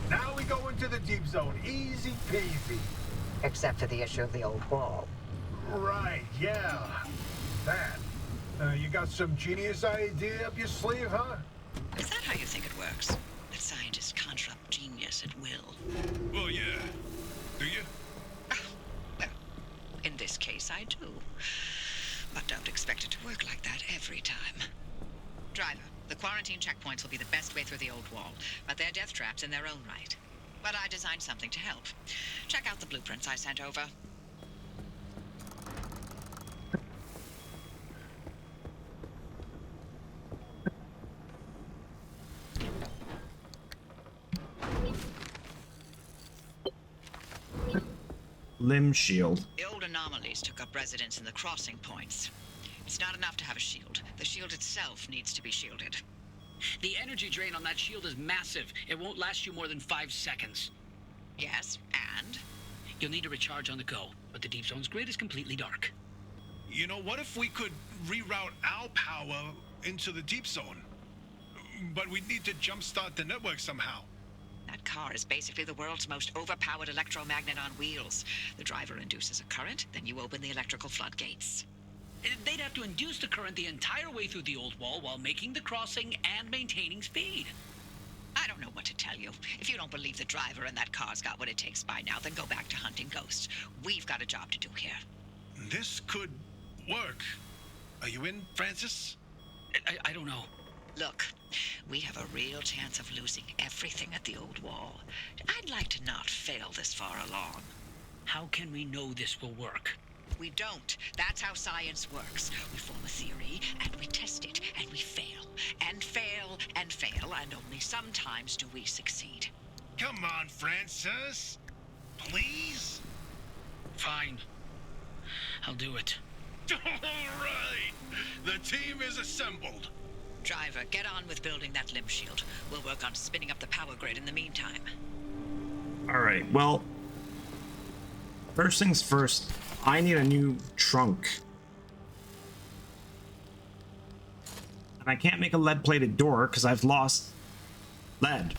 Now we go into the deep zone. Easy peasy. Except for the issue of the old wall. Right, yeah. That. You got some genius idea up your sleeve, huh? Is that how you think it works? That scientists conjure up genius at will? Well, yeah. Do you? Well, in this case, I do. But don't expect it to work like that every time. Driver, the quarantine checkpoints will be the best way through the old wall, but they're death traps in their own right. But I designed something to help. Check out the blueprints I sent over. Limb shield. The old anomalies took up residence in the crossing points. It's not enough to have a shield. The shield itself needs to be shielded. The energy drain on that shield is massive. It won't last you more than 5 seconds. Yes, and? You'll need to recharge on the go, but the deep zone's grid is completely dark. You know, what if we could reroute our power into the deep zone? But we'd need to jumpstart the network somehow. That car is basically the world's most overpowered electromagnet on wheels. The driver induces a current, then you open the electrical floodgates. They'd have to induce the current the entire way through the old wall while making the crossing and maintaining speed. I don't know what to tell you. If you don't believe the driver and that car's got what it takes by now, then go back to hunting ghosts. We've got a job to do here. This could work. Are you in, Francis? I don't know. Look, we have a real chance of losing everything at the old wall. I'd like to not fail this far along. How can we know this will work? We don't. That's how science works. We form a theory, and we test it, and we fail, and fail, and fail, and only sometimes do we succeed. Come on, Francis. Please? Fine. I'll do it. All right. The team is assembled. Driver, get on with building that limb shield. We'll work on spinning up the power grid in the meantime. All right, well, first things first, I need a new trunk. And I can't make a lead-plated door because I've lost lead.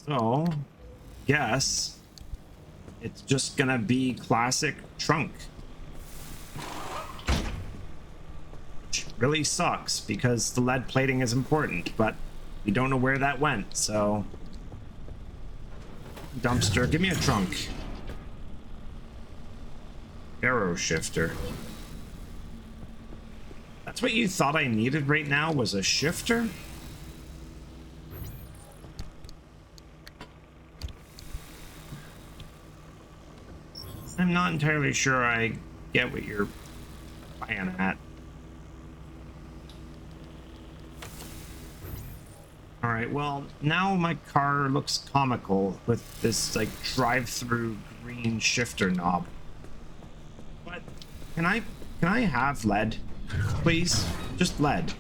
So, guess it's just gonna be classic trunk. really sucks because the lead plating is important, but we don't know where that went, so... Dumpster, give me a trunk. Arrow shifter. That's what you thought I needed right now, was a shifter? I'm not entirely sure I get what you're playing at. Alright, well, now my car looks comical with this, like, drive-through green shifter knob. But, can I have lead? Please? Just lead.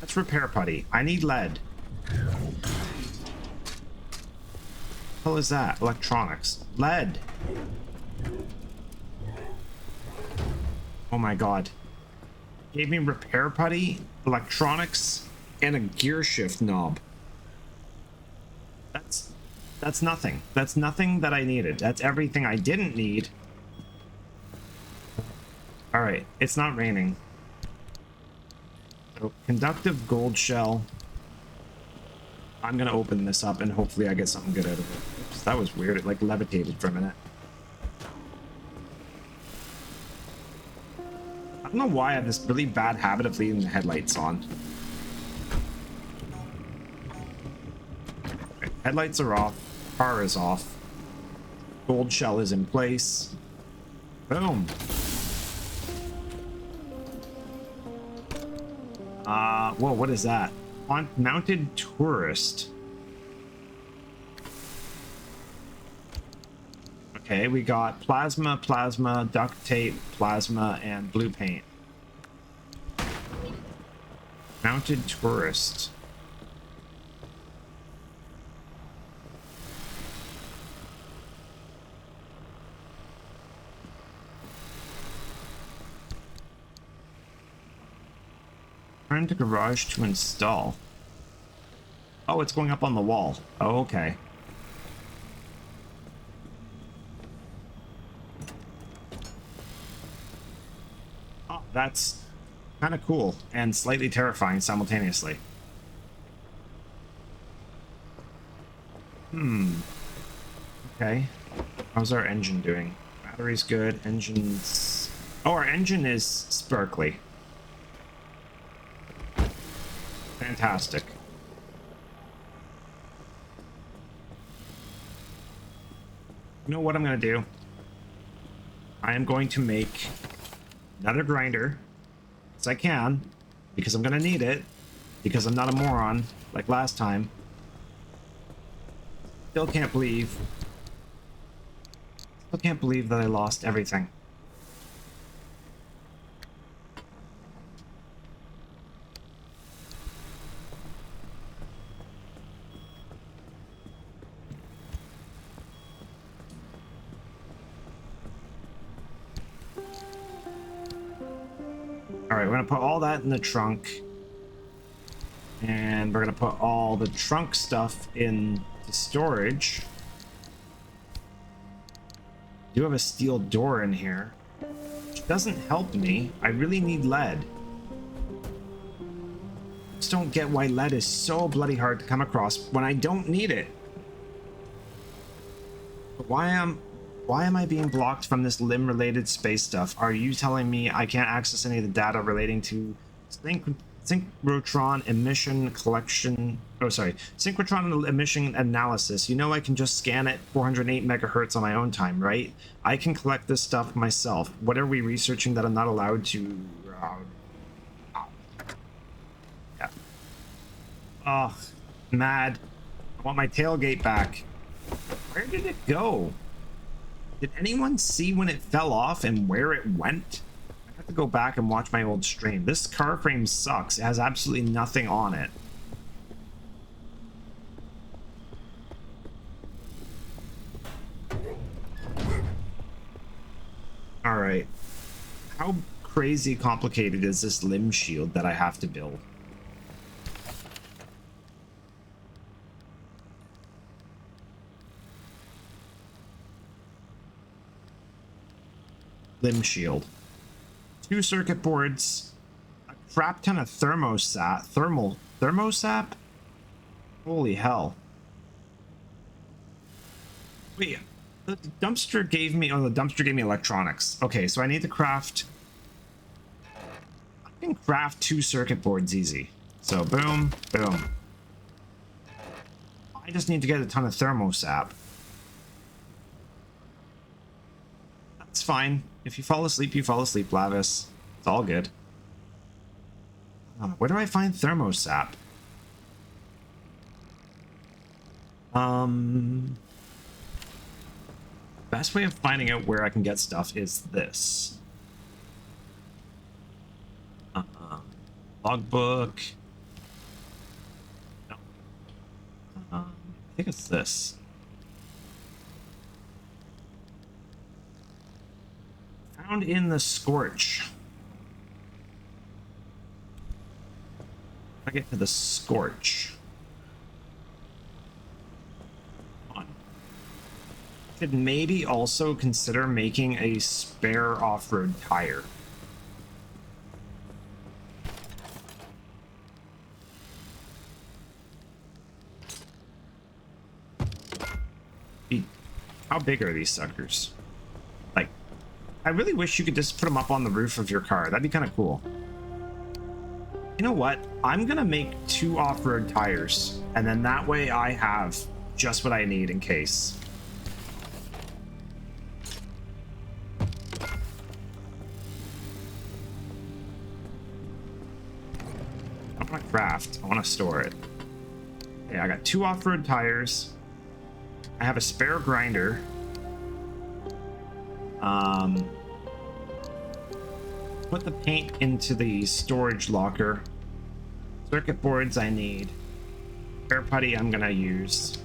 That's repair putty. I need lead. What the hell is that? Electronics. Lead! Oh my god. Gave me repair putty, electronics, and a gear shift knob. That's nothing. That's nothing that I needed. That's everything I didn't need. Alright, it's not raining. So, conductive gold shell. I'm gonna open this up and hopefully I get something good out of it. Oops, that was weird. It like levitated for a minute. I don't know why I have this really bad habit of leaving the headlights on. Okay, headlights are off. Car is off. Gold shell is in place. Boom. Whoa, what is that? Mounted tourist. Okay, we got plasma, duct tape, plasma, and blue paint. Mounted tourist. Turn to garage to install. Oh, it's going up on the wall. Oh, okay. Oh, that's kind of cool and slightly terrifying simultaneously. Okay. How's our engine doing? Battery's good. Engine's... Oh, our engine is sparkly. Fantastic. You know what I'm going to do? I am going to make another grinder, as I can, because I'm going to need it, because I'm not a moron like last time. Still can't believe that I lost everything. Alright, we're gonna put all that in the trunk. And we're gonna put all the trunk stuff in the storage. Do have a steel door in here, which doesn't help me. I really need lead. Just don't get why lead is so bloody hard to come across when I don't need it. But why am I being blocked from this limb-related space stuff? Are you telling me I can't access any of the data relating to synchrotron emission collection? Oh, sorry. Synchrotron emission analysis. You know I can just scan it 408 megahertz on my own time, right? I can collect this stuff myself. What are we researching that I'm not allowed to... Yeah. Ugh. Mad. I want my tailgate back. Where did it go? Did anyone see when it fell off and where it went? I have to go back and watch my old stream. This car frame sucks. It has absolutely nothing on it. Alright. How crazy complicated is this limb shield that I have to build? Limb shield. 2 circuit boards, crap ton of thermosap. Holy hell. Wait, the dumpster gave me, oh, the dumpster gave me electronics. Okay, so I need to craft, I can craft 2 circuit boards easy. So boom, boom. I just need to get a ton of thermosap. That's fine. If you fall asleep, Lavis. It's all good. Where do I find thermosap? Best way of finding out where I can get stuff is this. Logbook. No. I think it's this. Found in the Scorch. I get to the Scorch. On. Could maybe also consider making a spare off-road tire. How big are these suckers? Like, I really wish you could just put them up on the roof of your car. That'd be kind of cool. You know what? I'm gonna make 2 off-road tires, and then that way I have just what I need in case. I want to craft. I want to store it. Okay, I got 2 off-road tires. I have a spare grinder. Put the paint into the storage locker. Circuit boards I need. Spare putty I'm gonna use.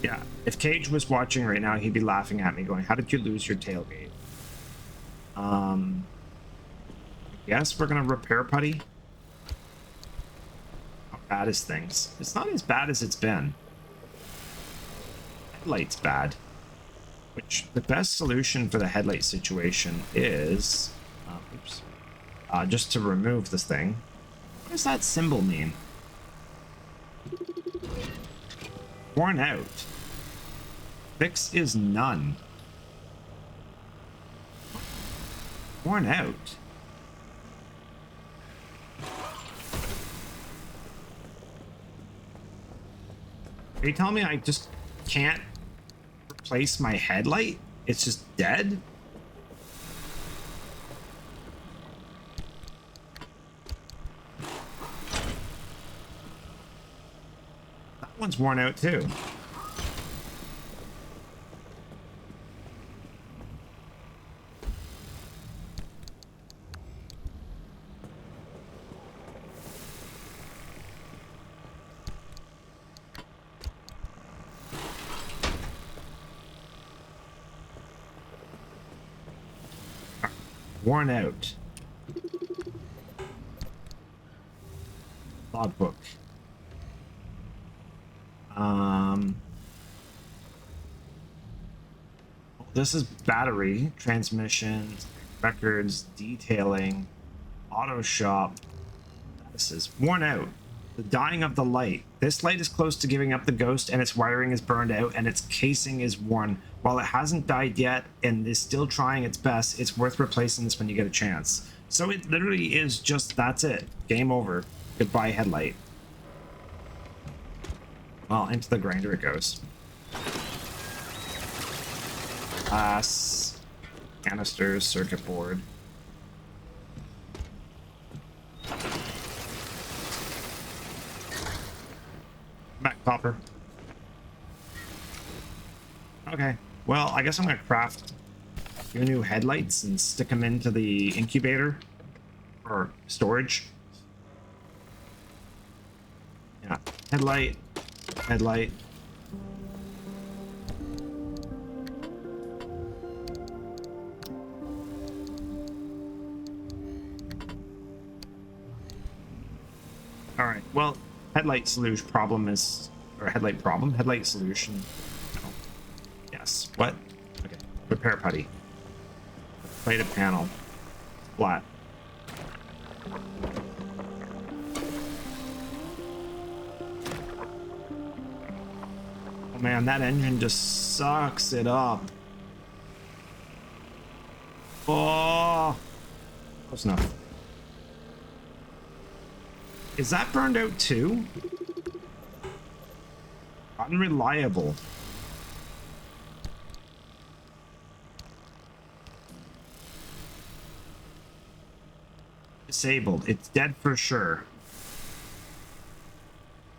Yeah, if Cage was watching right now, he'd be laughing at me going, how did you lose your tailgate? Yes, we're gonna repair putty. How bad is things? It's not as bad as it's been. Headlight's bad. Which, the best solution for the headlight situation is... just to remove this thing. What does that symbol mean? Worn out. Fix is none. Worn out. Are you telling me I just can't replace my headlight? It's just dead? That one's worn out too. Worn out. Logbook. This is battery, transmission, records, detailing, auto shop. This is worn out. The dying of the light. This light is close to giving up the ghost and its wiring is burned out and its casing is worn. While it hasn't died yet and is still trying its best, it's worth replacing this when you get a chance. So it literally is just, that's it. Game over. Goodbye headlight. Well, into the grinder it goes. Glass, canisters, circuit board. Back copper. Okay, well, I guess I'm gonna craft 2 new headlights and stick them into the incubator or storage. Yeah, headlight, headlight. All right, well, headlight solution problem is, or headlight problem, headlight solution. Oh, yes. What? Okay. Repair putty. Plated panel. Flat. Oh man, that engine just sucks it up. Oh, close enough. Is that burned out too? Unreliable. Disabled. It's dead for sure.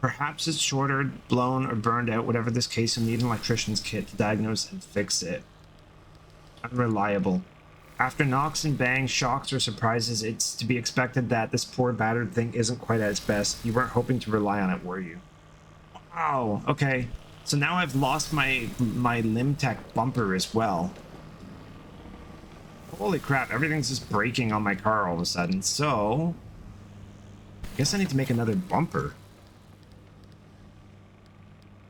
Perhaps it's shorted, blown, or burned out. Whatever this case, you'll need an electrician's kit to diagnose and fix it. Unreliable. After knocks and bangs, shocks, or surprises, it's to be expected that this poor battered thing isn't quite at its best. You weren't hoping to rely on it, were you? Wow, okay. So now I've lost my Limtech bumper as well. Holy crap, everything's just breaking on my car all of a sudden. So, I guess I need to make another bumper.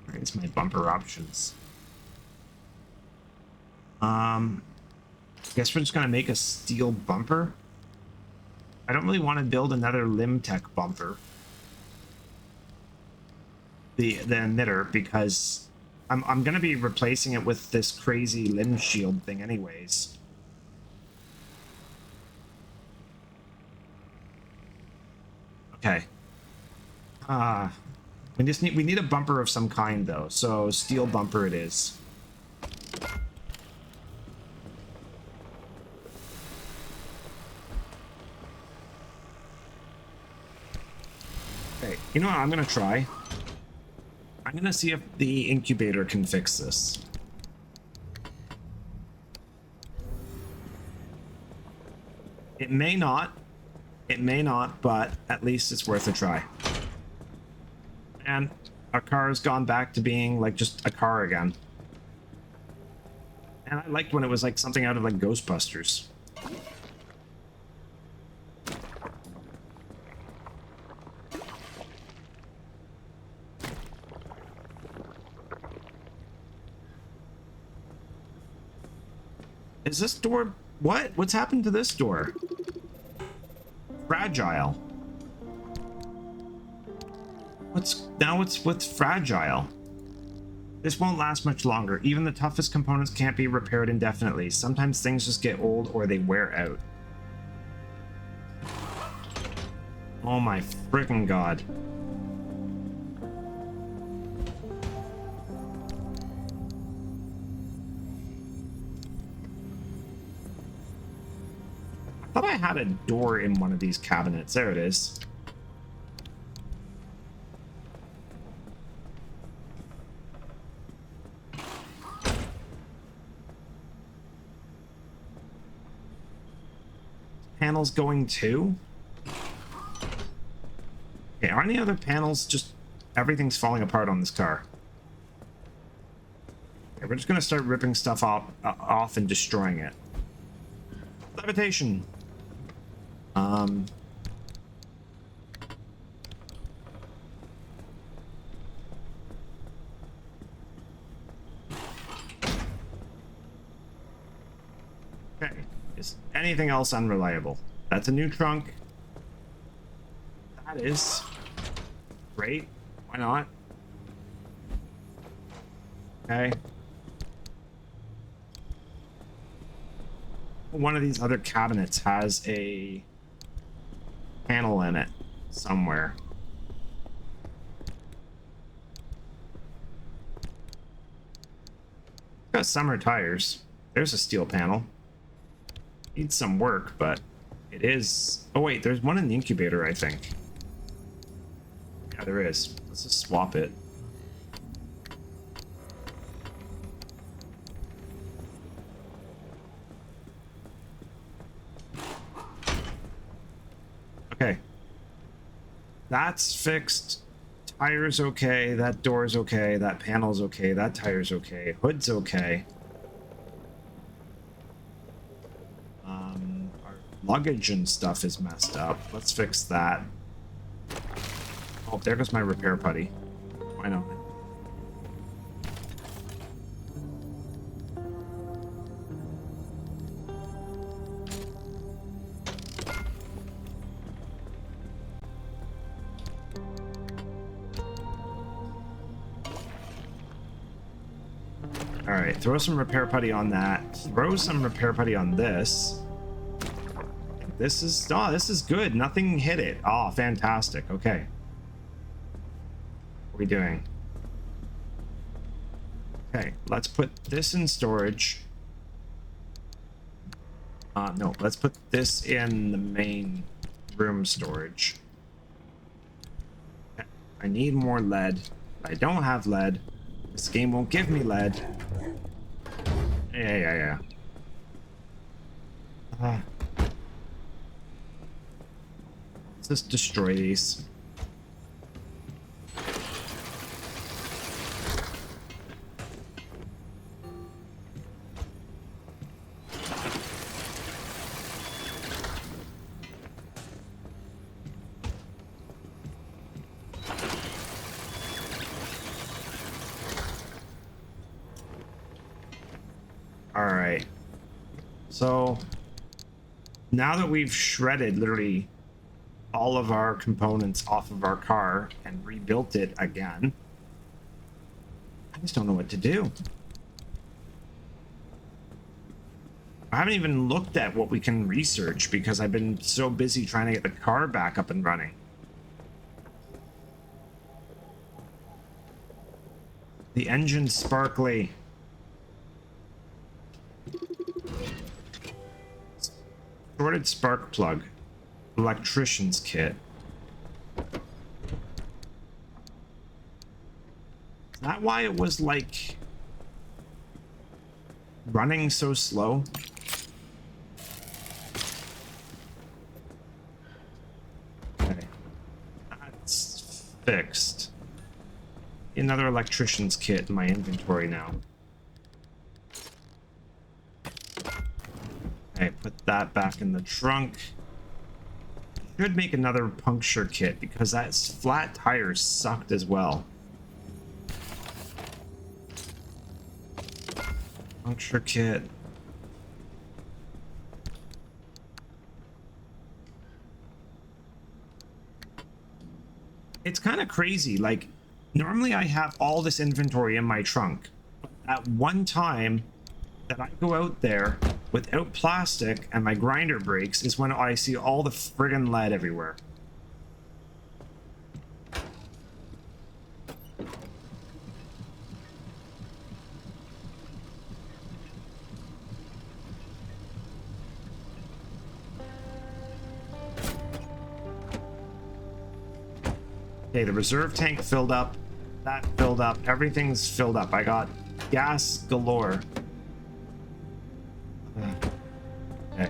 Where's my bumper options? Guess we're just gonna make a steel bumper. I don't really want to build another Limtech bumper. The emitter, because I'm gonna be replacing it with this crazy limb shield thing anyways. Okay. We need a bumper of some kind though, so steel bumper it is. Okay, you know what I'm gonna try? I'm gonna see if the incubator can fix this. It may not, but at least it's worth a try. And our car has gone back to being like just a car again. And I liked when it was like something out of like Ghostbusters. Is this door... What? What's happened to this door? Fragile. What's fragile? This won't last much longer. Even the toughest components can't be repaired indefinitely. Sometimes things just get old or they wear out. Oh my freaking god. I thought I had a door in one of these cabinets. There it is. Panels going too? Okay, aren't the other panels just... Everything's falling apart on this car. Okay, we're just gonna start ripping stuff off and destroying it. Levitation! Okay, is anything else unreliable? That's a new trunk. That is great. Why not? Okay. One of these other cabinets has a panel in it somewhere. Got summer tires. There's a steel panel. Needs some work, but it is... Oh wait, there's one in the incubator, I think. Yeah, there is. Let's just swap it. Okay. That's fixed. Tire's okay. That door's okay. That panel's okay. That tire's okay. Hood's okay. Our luggage and stuff is messed up. Let's fix that. Oh, there goes my repair putty. Why not? right, throw some repair putty on that. Throw some repair putty on this. This is good. Nothing hit it. Oh, fantastic. Okay. What are we doing? Okay, let's put this in storage. No, let's put this in the main room storage. Okay, I need more lead. I don't have lead. This game won't give me lead. Yeah. Let's just destroy these. Alright. So, now that we've shredded literally all of our components off of our car and rebuilt it again, I just don't know what to do. I haven't even looked at what we can research because I've been so busy trying to get the car back up and running. The engine's sparkly. Shorted spark plug. Electrician's kit. Is that why it was like running so slow? Okay. That's fixed. Another electrician's kit in my inventory now. Okay, put that back in the trunk. Should make another puncture kit because that flat tires sucked as well. Puncture kit. It's kind of crazy. Like, normally I have all this inventory in my trunk. At one time that I go out there without plastic and my grinder breaks is when I see all the friggin' lead everywhere. Okay, the reserve tank filled up. That filled up. Everything's filled up. I got gas galore. Okay.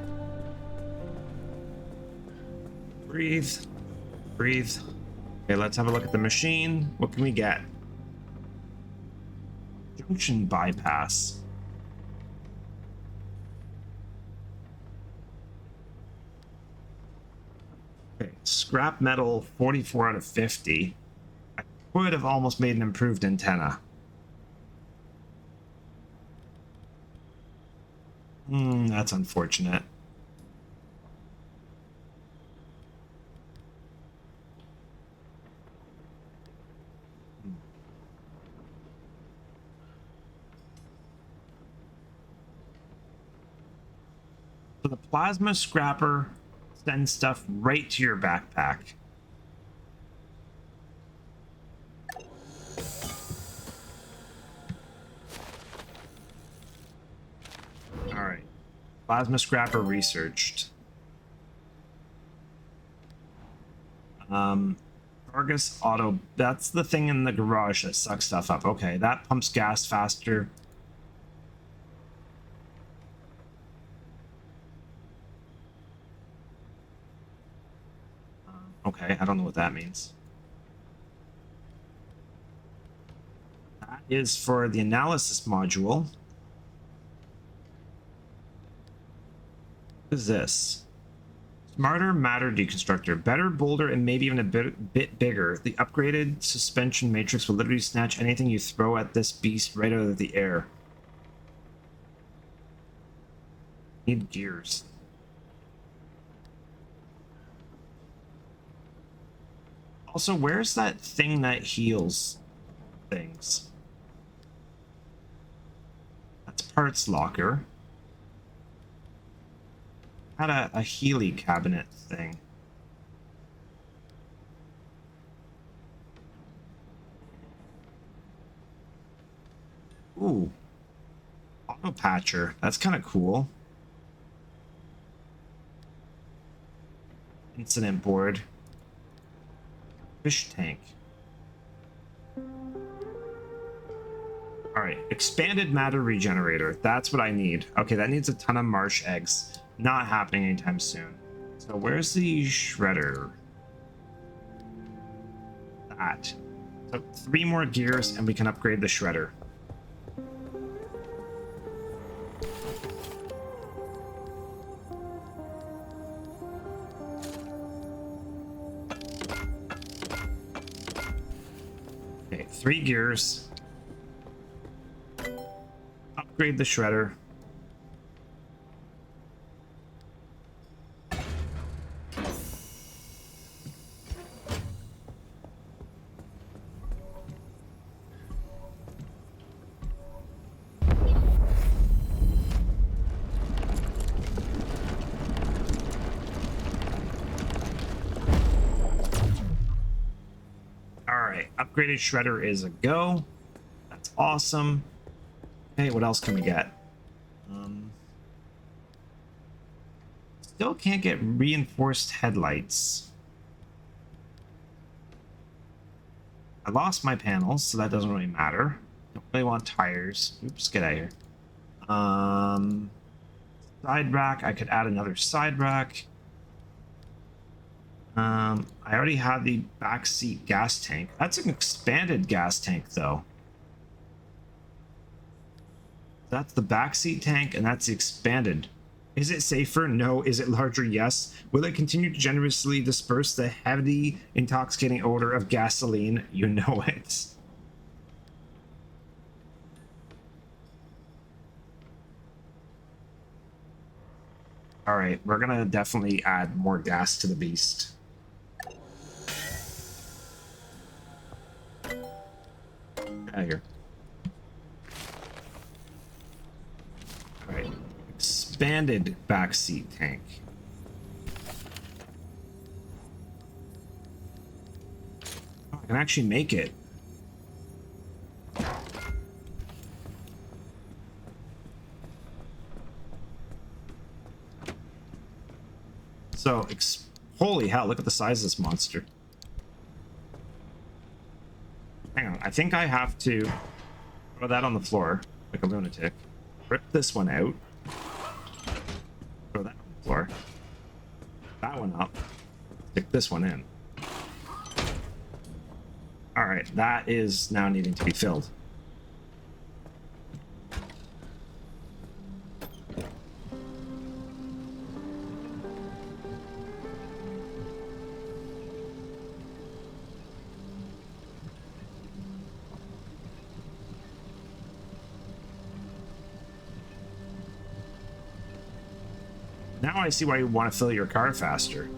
Breathe. Breathe. Okay, let's have a look at the machine. What can we get? Junction bypass. Okay, scrap metal 44 out of 50. I would have almost made an improved antenna. That's unfortunate. So the plasma scrapper sends stuff right to your backpack. All right. Plasma scrapper researched. Argus auto. That's the thing in the garage that sucks stuff up. Okay, that pumps gas faster. Okay, I don't know what that means. That is for the analysis module. What is this? Smarter matter deconstructor. Better, bolder, and maybe even a bit bigger. The upgraded suspension matrix will literally snatch anything you throw at this beast right out of the air. Need gears. Also, where's that thing that heals things? parts locker. Had a Healy cabinet thing. Ooh. Auto patcher. That's kind of cool. Incident board. Fish tank. Alright, expanded matter regenerator. That's what I need. Okay, that needs a ton of marsh eggs. Not happening anytime soon. So where's the shredder? That. So 3 more gears and we can upgrade the shredder. Okay, 3 gears. Upgrade the shredder. Alright, upgraded shredder is a go. That's awesome. Okay, what else can we get? Still can't get reinforced headlights. I lost my panels, so that doesn't really matter. Don't really want tires. Oops, get out of here. Side rack. I could add another side rack. I already have the backseat gas tank. That's an expanded gas tank, though. That's the backseat tank, and that's the expanded. Is it safer? No. Is it larger? Yes. Will it continue to generously disperse the heavy, intoxicating odor of gasoline? You know it. All right, we're gonna definitely add more gas to the beast. Get out of here. All right. Expanded backseat tank. Oh, I can actually make it. So, holy hell, look at the size of this monster. Hang on, I think I have to throw that on the floor like a lunatic. Rip this one out. Throw that on the floor. That one up. Stick this one in. Alright, that is now needing to be filled. Now I see why you want to fill your car faster.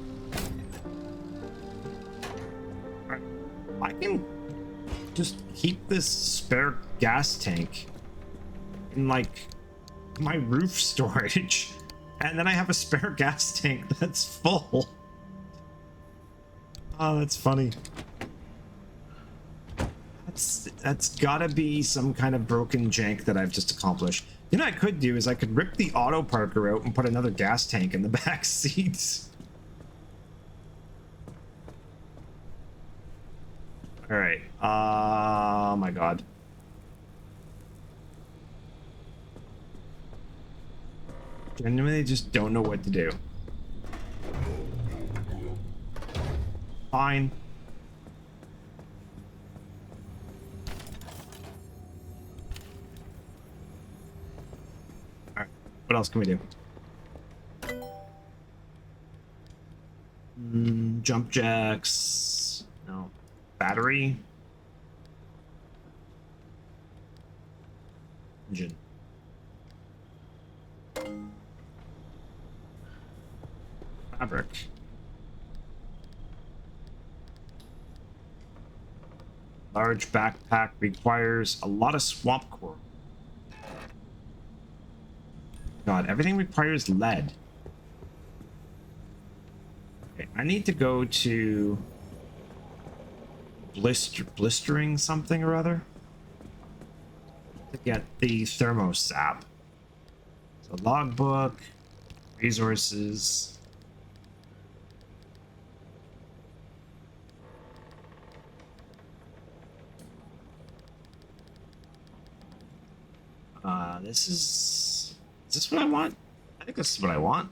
I can just keep this spare gas tank in, like, my roof storage, and then I have a spare gas tank that's full. Oh, that's funny. That's gotta be some kind of broken jank that I've just accomplished. You know what I could do is I could rip the auto parker out and put another gas tank in the back seats. All right. Oh my god. Genuinely just don't know what to do. Fine. All right. What else can we do? Jump jacks. No. Battery. Engine. Fabric. Large backpack requires a lot of swamp coral. God, everything requires lead. Okay, I need to go to blistering something or other to get the thermosap. So logbook, resources. Is this what I want? I think this is what I want.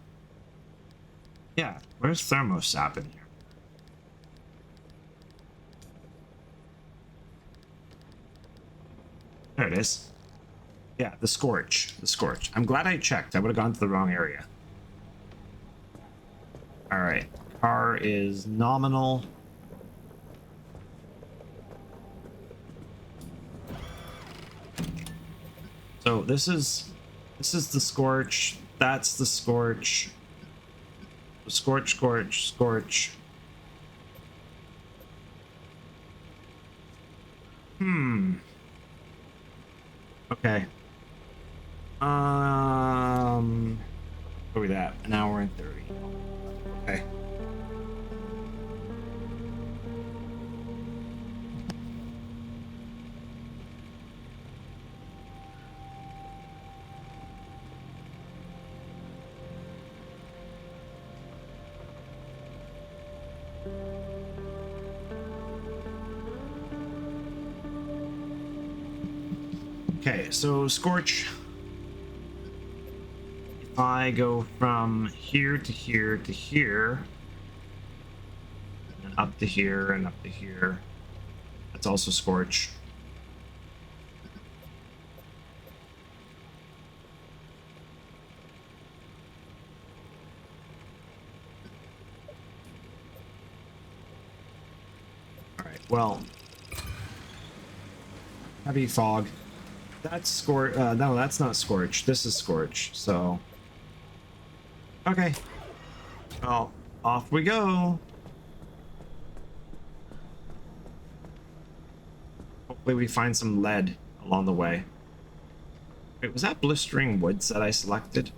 Yeah, where's thermosap in here? There it is. Yeah, the scorch. The scorch. I'm glad I checked. I would have gone to the wrong area. Alright. Car is nominal. So this is the scorch. That's the scorch. Scorch, scorch, scorch. Okay. What are we at? An hour and 30. Okay. Okay, so Scorch, if I go from here to here to here, and up to here and up to here, that's also Scorch. Alright, well, heavy fog. That's Scorch. No, that's not Scorch. This is Scorch. So, okay. Well, off we go. Hopefully, we find some lead along the way. Wait, was that blistering woods that I selected?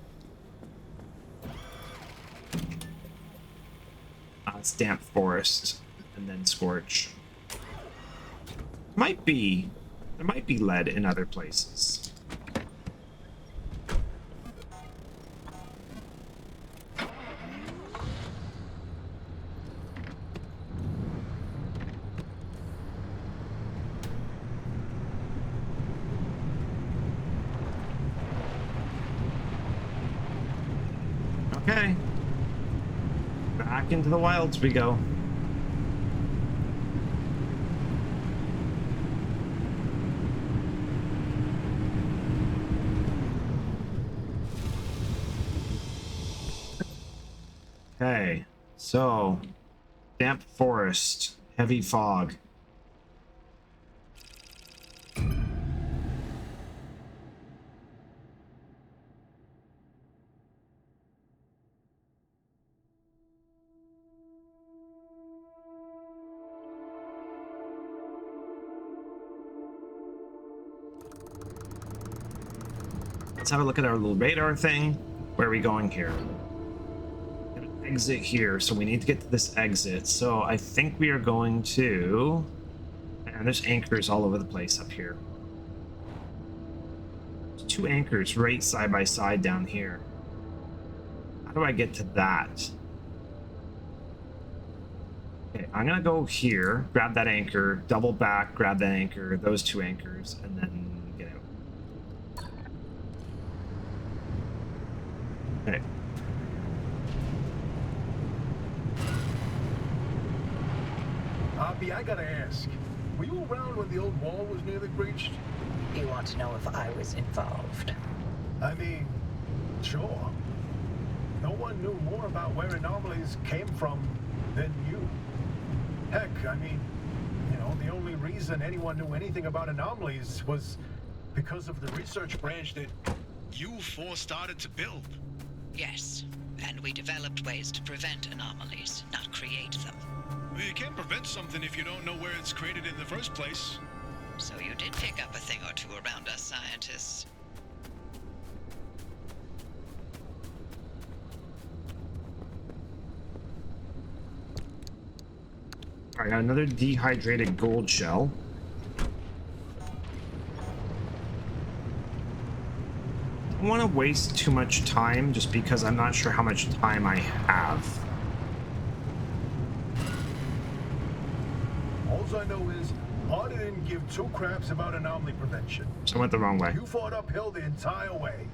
It's damp forest, and then Scorch. Might be. There might be lead in other places. Okay. Back into the wilds we go. Okay, so damp forest, heavy fog. Let's have a look at our little radar thing. Where are we going here? Exit here, so we need to get to this exit. So I think we are going to, and there's anchors all over the place up here. There's 2 anchors right side by side down here. How do I get to that? Okay, I'm gonna go here, grab that anchor, double back, grab that anchor, those 2 anchors, and then get out. Okay. Hoppy, I gotta ask. Were you around when the old wall was nearly breached? You want to know if I was involved? I mean, sure. No one knew more about where anomalies came from than you. Heck, I mean, you know, the only reason anyone knew anything about anomalies was because of the research branch that You 4 started to build. Yes, and we developed ways to prevent anomalies, not create them. You can't prevent something if you don't know where it's created in the first place. So you did pick up a thing or two around us scientists. All right, another dehydrated gold shell. I don't want to waste too much time just because I'm not sure how much time I have. All I know is, Arda didn't give two craps about anomaly prevention. So I went the wrong way. You fought uphill the entire way.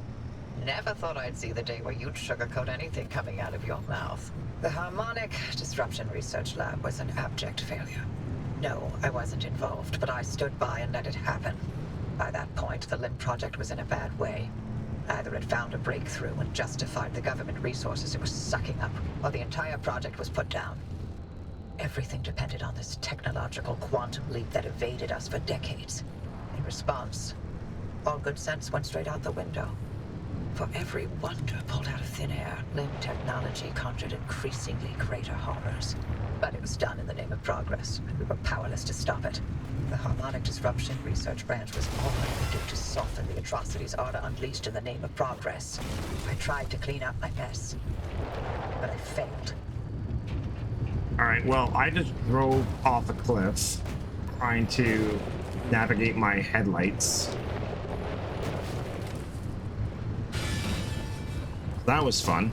Never thought I'd see the day where you'd sugarcoat anything coming out of your mouth. The Harmonic Disruption Research Lab was an abject failure. No, I wasn't involved, but I stood by and let it happen. By that point, the LIM project was in a bad way. Either it found a breakthrough and justified the government resources it was sucking up, or the entire project was put down. Everything depended on this technological quantum leap that evaded us for decades. In response, all good sense went straight out the window. For every wonder pulled out of thin air, LIM technology conjured increasingly greater horrors. But it was done in the name of progress, and we were powerless to stop it. The Harmonic Disruption Research Branch was all I could do to soften the atrocities Arda unleashed in the name of progress. I tried to clean up my mess, but I failed. All right, well, I just drove off a cliff trying to navigate my headlights. That was fun.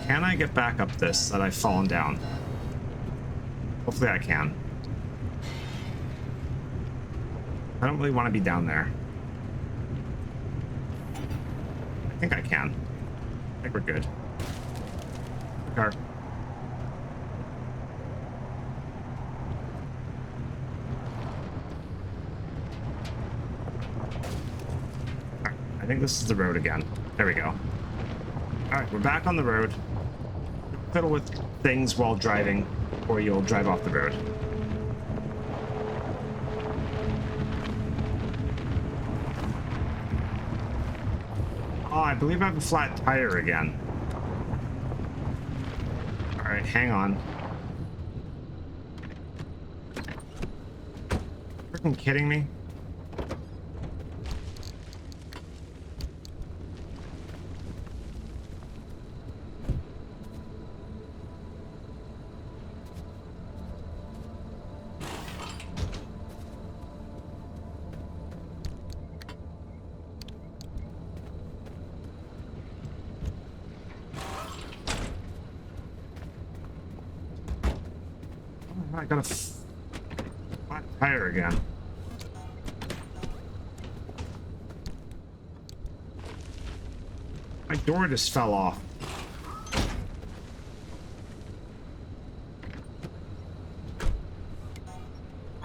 Can I get back up this that I've fallen down? Hopefully I can. I don't really want to be down there. I think I can. I think we're good. Car. Alright, I think this is the road again. There we go. Alright, we're back on the road. Fiddle with things while driving, or you'll drive off the road. Oh, I believe I have a flat tire again. Alright, hang on. Freaking kidding me? I got a flat tire again. My door just fell off.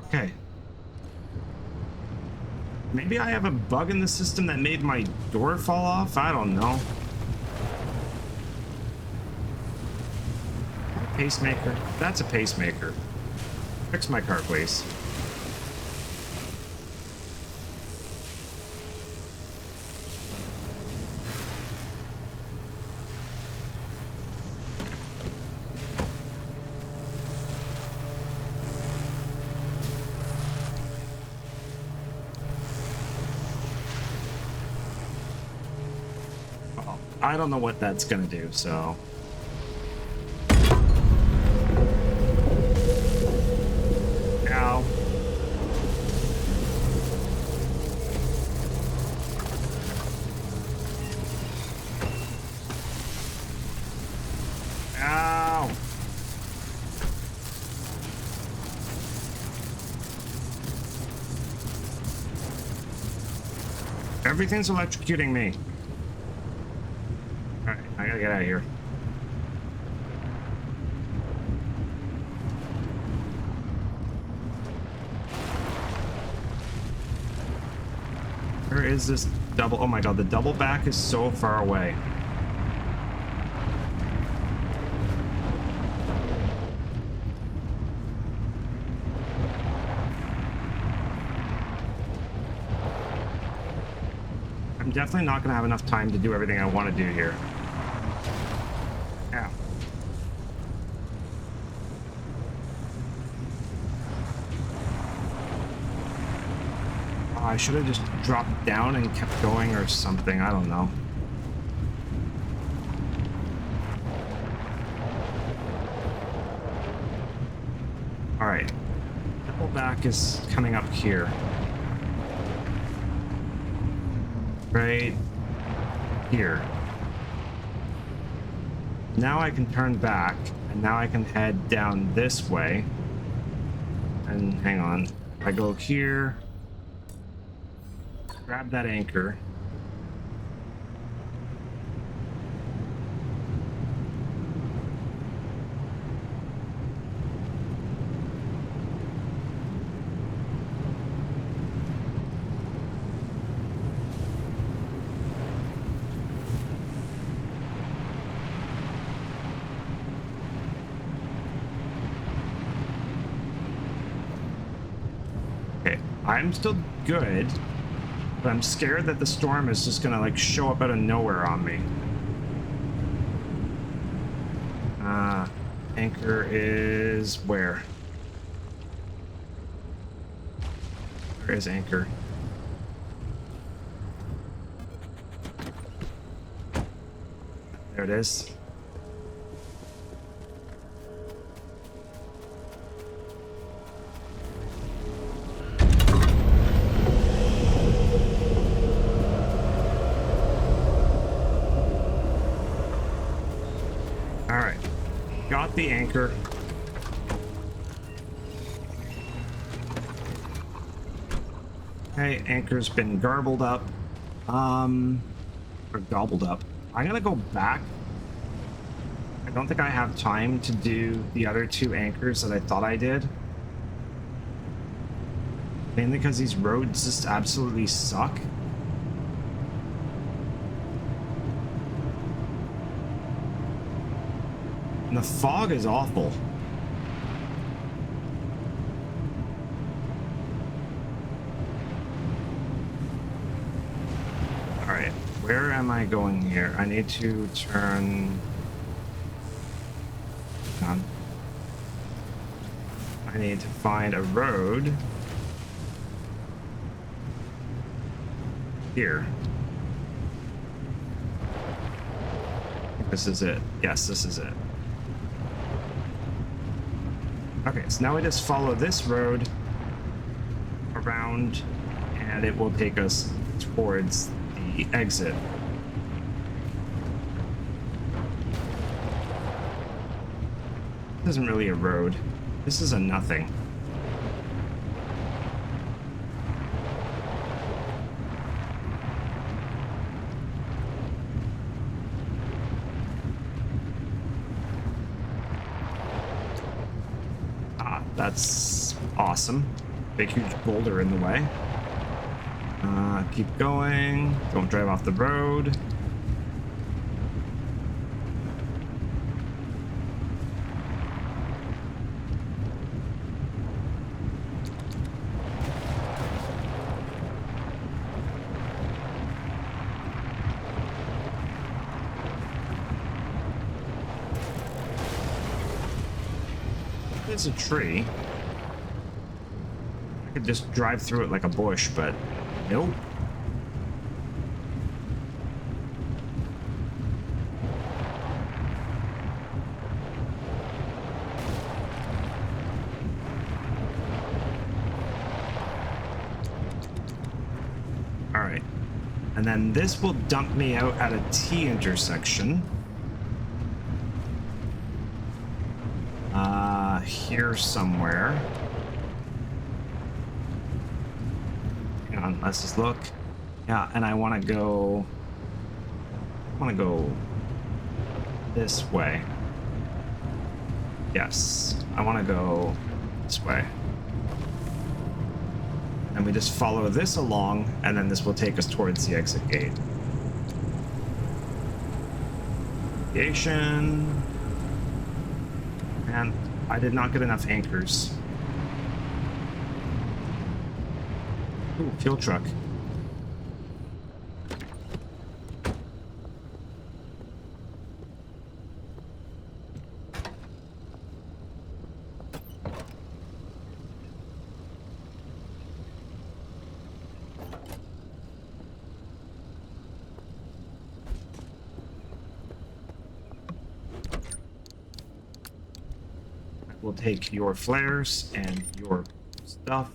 Okay. Maybe I have a bug in the system that made my door fall off? I don't know. Pacemaker? That's a pacemaker. Fix my car, please. Well, I don't know what that's gonna do, so... Ow. Ow. Everything's electrocuting me. Alright, I gotta get out of here. Where is this double? Oh my god, the double back is so far away. I'm definitely not going to have enough time to do everything I want to do here. Yeah. Oh, I should have just dropped down and kept going or something. I don't know. All right. Back is coming up here. Right here. Now I can turn back, and now I can head down this way. And hang on. I go here, grab that anchor. I'm still good, but I'm scared that the storm is just gonna like show up out of nowhere on me. Anchor is where? Where is anchor? There it is. Got the anchor. Okay, anchor's been garbled up. Or gobbled up. I'm gonna go back. I don't think I have time to do the other two anchors that I thought I did. Mainly because these roads just absolutely suck. And the fog is awful. All right, where am I going here? I need to turn on. I need to find a road here. This is it. Yes, this is it. Okay, so now we just follow this road around and it will take us towards the exit. This isn't really a road. This is a nothing. That's awesome. Big, huge boulder in the way. Keep going. Don't drive off the road. It's a tree. I could just drive through it like a bush, but nope. All right. And then this will dump me out at a T intersection. Here somewhere. Hang on, let's just look. Yeah, and I want to go this way. Yes, I want to go this way. And we just follow this along, and then this will take us towards the exit gate. Navigation. And I did not get enough anchors. Ooh, fuel truck. we'll take your flares and your stuff.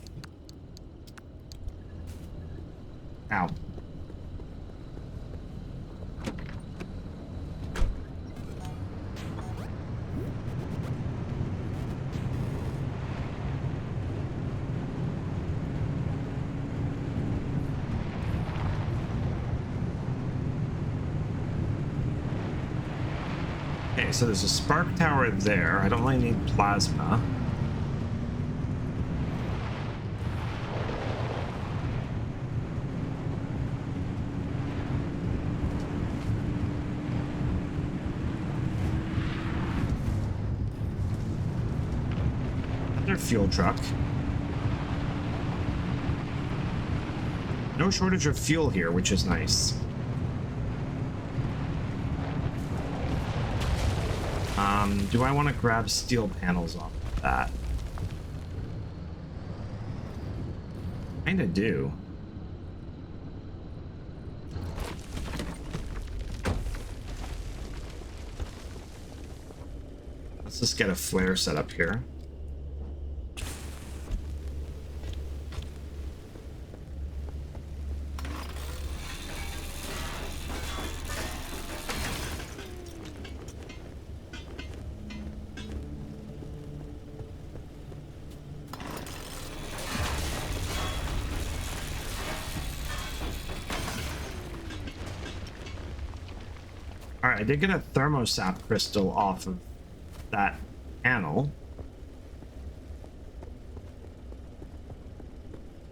Ow. Okay, so there's a spark tower there. I don't really need plasma. Another fuel truck. No shortage of fuel here, which is nice. Do I want to grab steel panels off of that? Kinda do. Let's just get a flare set up here. Alright, I did get a thermosap crystal off of that panel.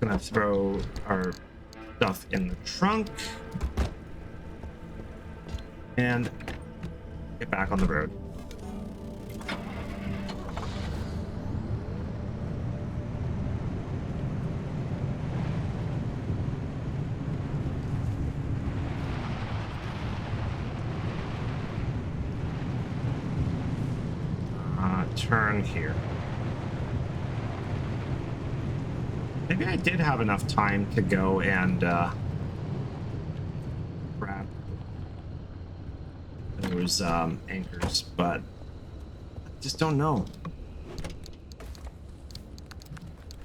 Gonna throw our stuff in the trunk and get back on the road. Turn here. Maybe I did have enough time to go and grab those anchors, but I just don't know.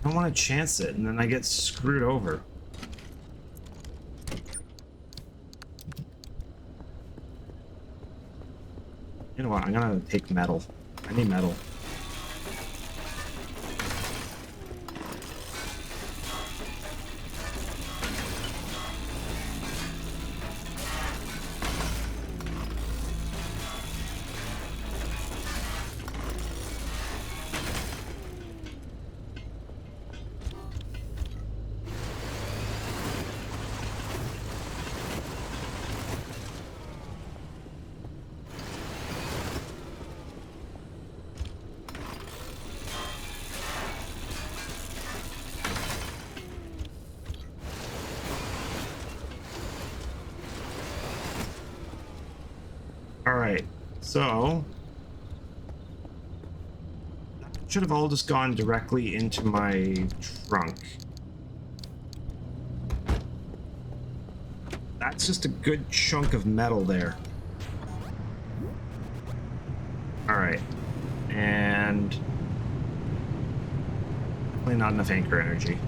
I don't want to chance it and then I get screwed over. You know what? I'm gonna take metal. I need metal. Alright, so that should have all just gone directly into my trunk. That's just a good chunk of metal there. Alright, and definitely not enough anchor energy.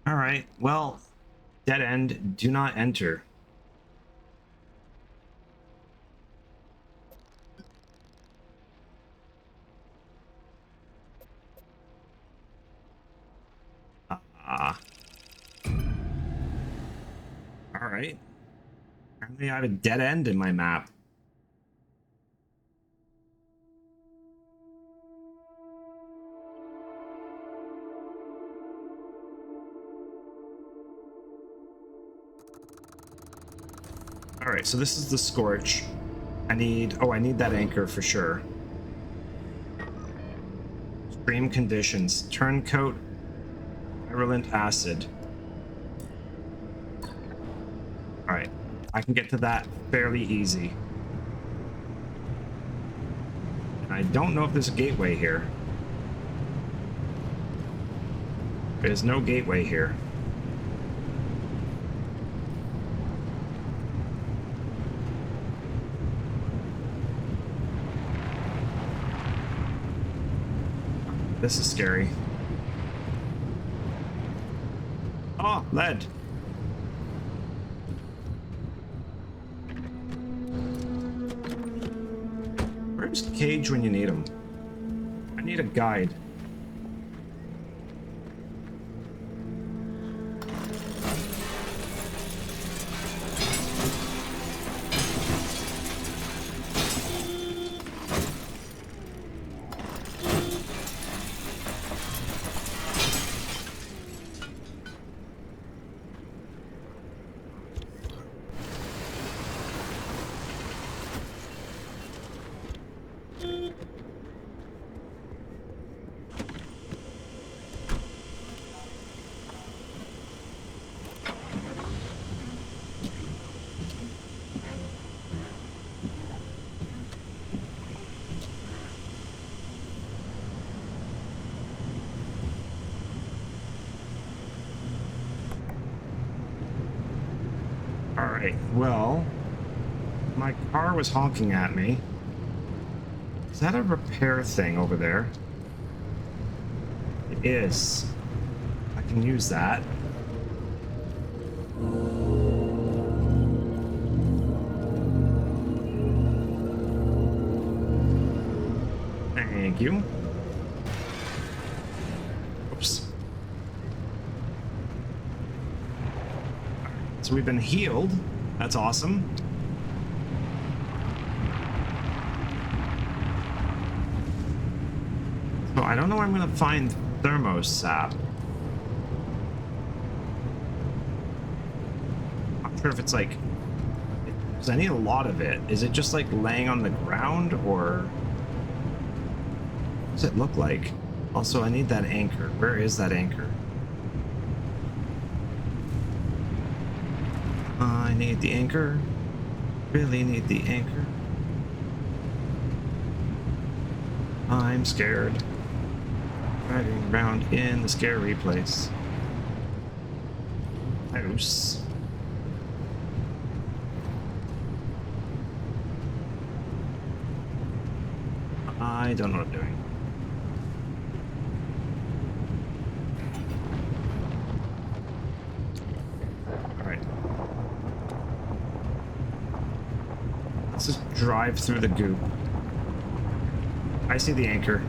Alright, well, dead end, do not enter. Alright. Apparently I have a dead end in my map. Alright, so this is the Scorch. I need that anchor for sure. Extreme conditions. Turncoat, virulent acid. Alright, I can get to that fairly easy. And I don't know if there's a gateway here. There's no gateway here. This is scary. Oh, lead. Where's Cage when you need him? I need a guide. Alright, well, my car was honking at me. Is that a repair thing over there? It is. I can use that. Thank you. Oops. So we've been healed. That's awesome. So I don't know where I'm gonna find thermosap. Not sure if it's like, because I need a lot of it. Is it just like laying on the ground, or what does it look like? Also, I need that anchor. Where is that anchor? I need the anchor. Really need the anchor. I'm scared. Driving around in the scary place. House. I don't know what I'm doing. Alright. Let's just drive through the goop. I see the anchor.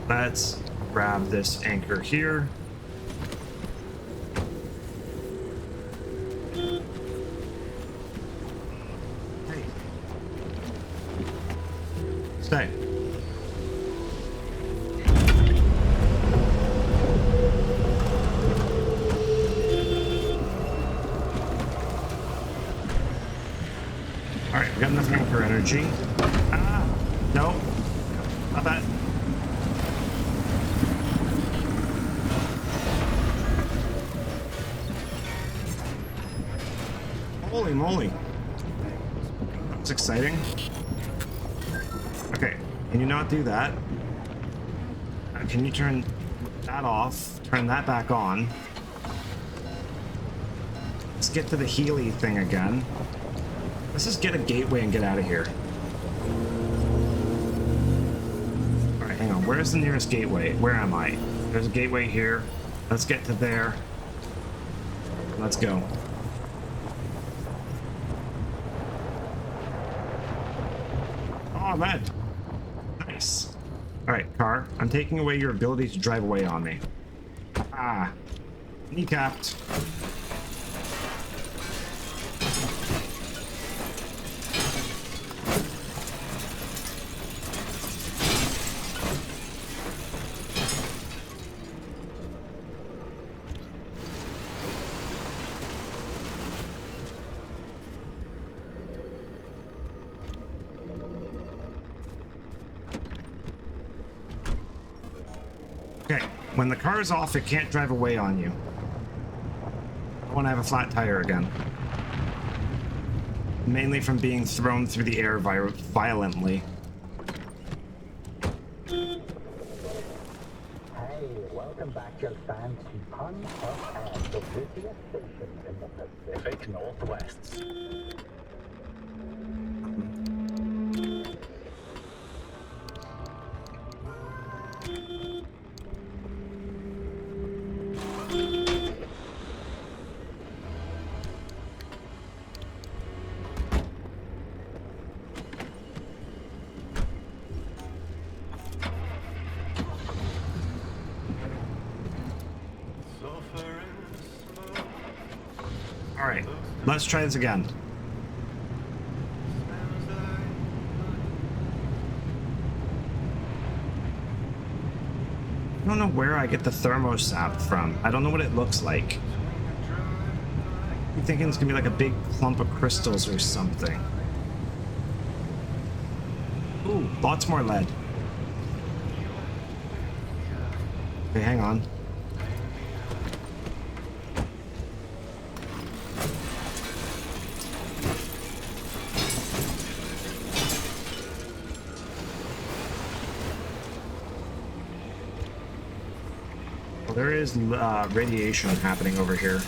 Let's grab this anchor here. Hey. Stay. Alright, we got enough anchor energy. Ah! No. Not that. Holy moly. That's exciting. Okay, can you not do that? Can you turn that off? Turn that back on. Let's get to the Healy thing again. Let's just get a gateway and get out of here. Alright, hang on. Where's the nearest gateway? Where am I? There's a gateway here. Let's get to there. Let's go. Oh, lead. Nice. Alright, car. I'm taking away your ability to drive away on me. Ah. Kneecapped. Okay, when the car is off, it can't drive away on you. I want to have a flat tire again. Mainly from being thrown through the air violently. Oh, well, Welcome back, your fancy pun up at the busiest station in the Pacific Northwest. All right, let's try this again. I don't know where I get the thermosap from. I don't know what it looks like. I'm thinking it's gonna be like a big clump of crystals or something. Ooh, lots more lead. Okay, hang on. Well, there is radiation happening over here.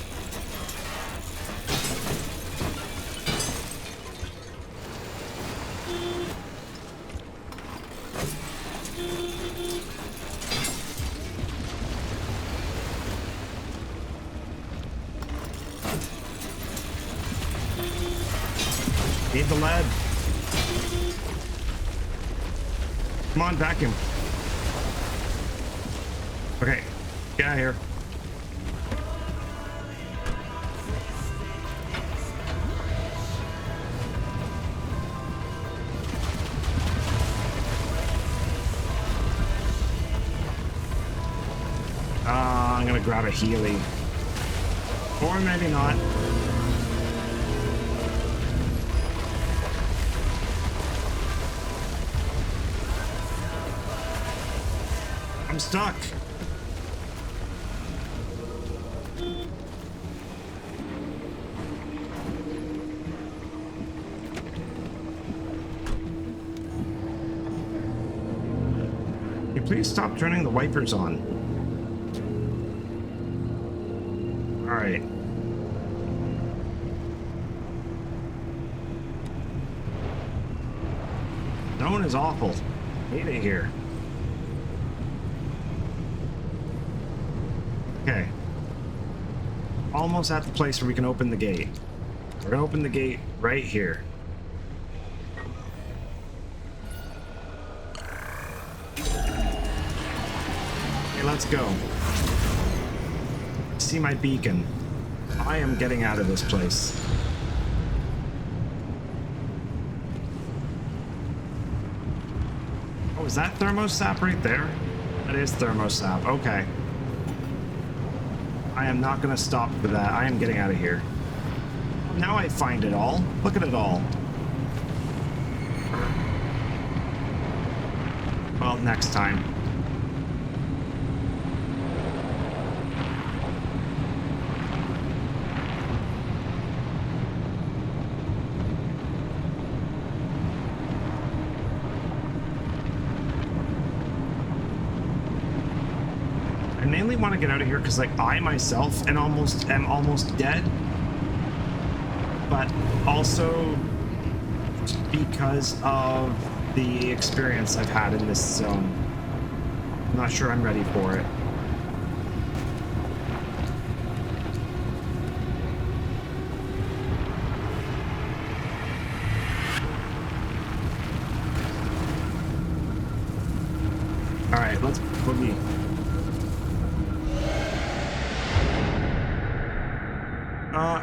Need the lead. Come on, vacuum. Okay, get out of here. I'm gonna grab a Healy. Or maybe not. I'm stuck. Can you please stop turning the wipers on? All right. No one is awful. Hate it here. Okay. Almost at the place where we can open the gate. We're gonna open the gate right here. Okay, let's go. See my beacon. I am getting out of this place. Oh, is that thermosap right there? That is thermosap. Okay. I am not going to stop for that. I am getting out of here. Now I find it all. Look at it all. Well, next time. I mainly want to get out of here because, like, I myself am almost dead, but also because of the experience I've had in this zone. I'm not sure I'm ready for it. All right, let's boogie.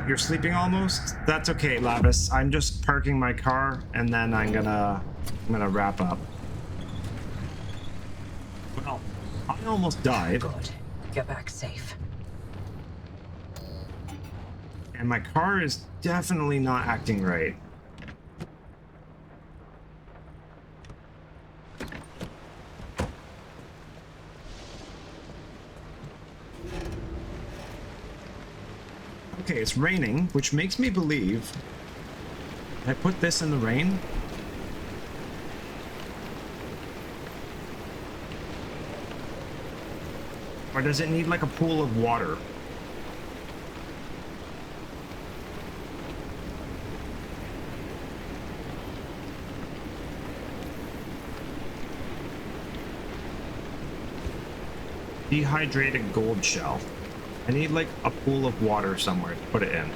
You're sleeping almost? That's okay, Lavis. I'm just parking my car and then I'm gonna wrap up. Well, I almost died. Good. You're back safe. And my car is definitely not acting right. Okay, it's raining, which makes me believe I put this in the rain. Or does it need like a pool of water? Dehydrated gold shell. I need like a pool of water somewhere to put it in.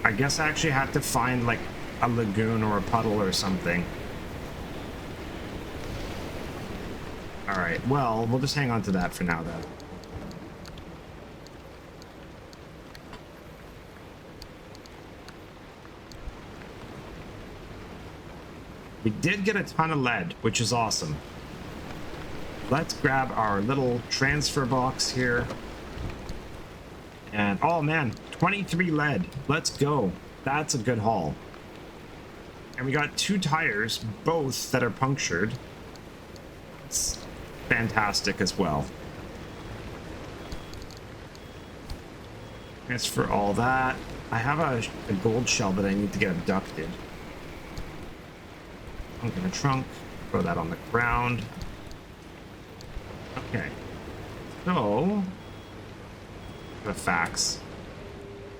I guess I actually have to find like a lagoon or a puddle or something. All right, well, we'll just hang on to that for now then. We did get a ton of lead, which is awesome. Let's grab our little transfer box here. And, oh man, 23 lead. Let's go. That's a good haul. And we got 2 tires, both that are punctured. It's fantastic as well. Transfer all that. I have a gold shell that I need to get abducted. Trunk in a trunk. Throw that on the ground. Okay. So, the facts.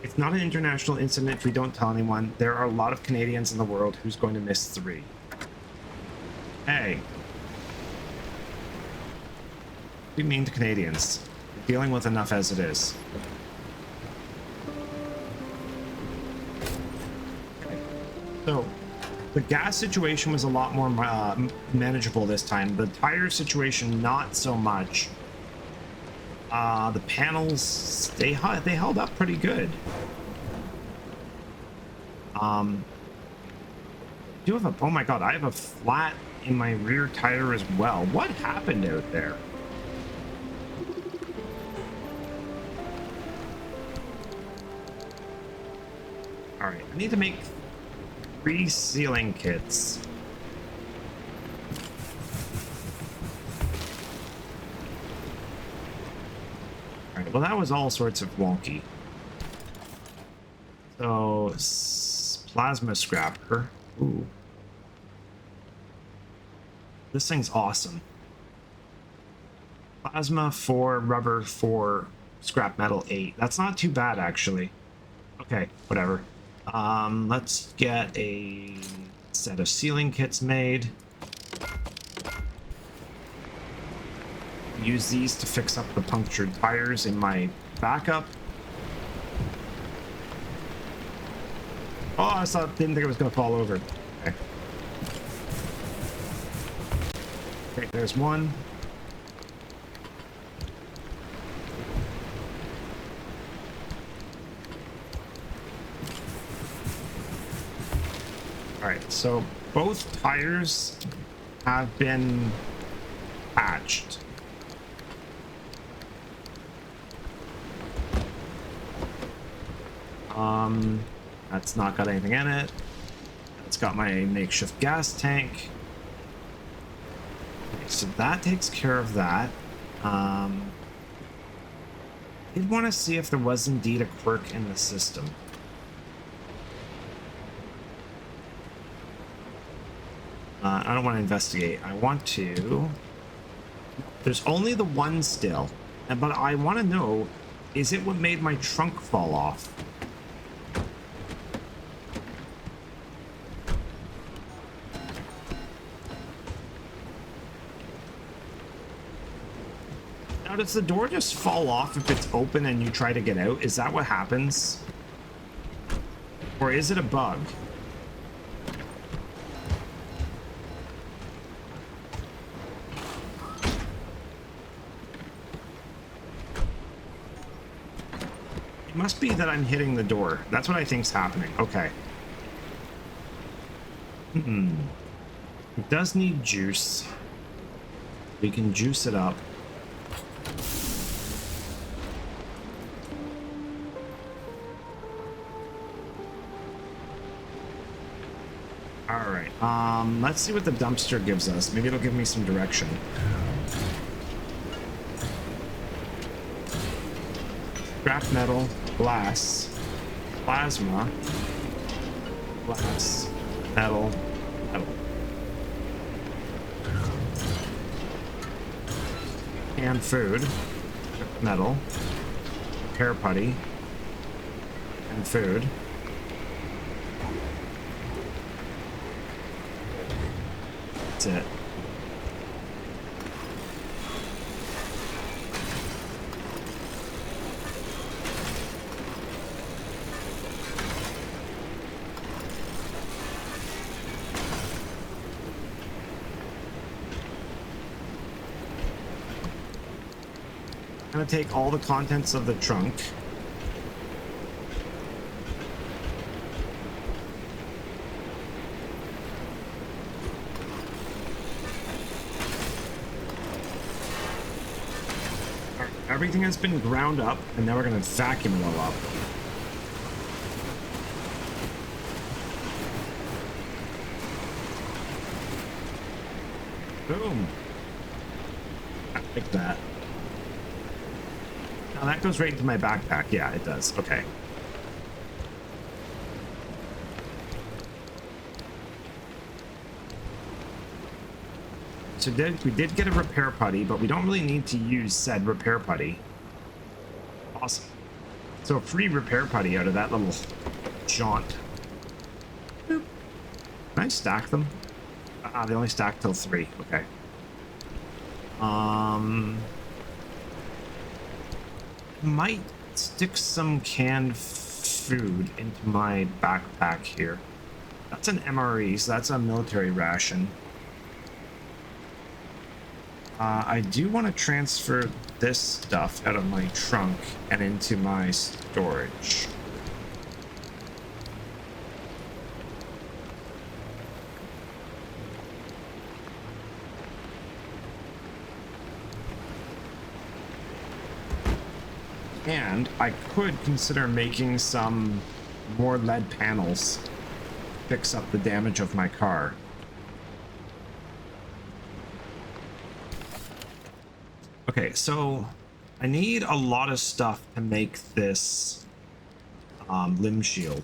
It's not an international incident if we don't tell anyone. There are a lot of Canadians in the world. Who's going to miss 3? Hey. We mean to Canadians. We're dealing with enough as it is. Okay. So, the gas situation was a lot more manageable this time. The tire situation, not so much. The panels, they held up pretty good. Do have a, oh my god, I have a flat in my rear tire as well. What happened out there? All right, I need to make 3 sealing kits. Alright, well that was all sorts of wonky. So, plasma scrapper. Ooh. This thing's awesome. Plasma 4, rubber 4, scrap metal 8. That's not too bad actually. Okay, whatever. Let's get a set of sealing kits made. Use these to fix up the punctured tires in my backup. Oh, I didn't think it was going to fall over. Okay. Okay, there's one. Alright, so both tires have been patched. That's not got anything in it. It's got my makeshift gas tank. Okay, so that takes care of that. Did want to see if there was indeed a quirk in the system. I don't want to investigate. I want to... There's only the one still. But I want to know, is it what made my trunk fall off? Now, does the door just fall off if it's open and you try to get out? Is that what happens? Or is it a bug? It must be that I'm hitting the door. That's what I think's happening. Okay. It does need juice. We can juice it up. Alright, let's see what the dumpster gives us. Maybe it'll give me some direction. scrap metal, glass, plasma, glass, metal, metal. Canned food, metal, repair putty, and food. That's it. I'm gonna take all the contents of the trunk. Everything has been ground up, and now we're gonna vacuum it all up. Boom. I like that. Now that goes right into my backpack. Yeah, it does. Okay. So we did get a repair putty, but we don't really need to use said repair putty. Awesome. So a free repair putty out of that little jaunt. Boop. Can I stack them? Ah, they only stack till 3. Okay. Might stick some canned food into my backpack here. That's an MRE, so that's a military ration. I do want to transfer this stuff out of my trunk and into my storage. And I could consider making some more lead panels to fix up the damage of my car. Okay, so I need a lot of stuff to make this limb shield.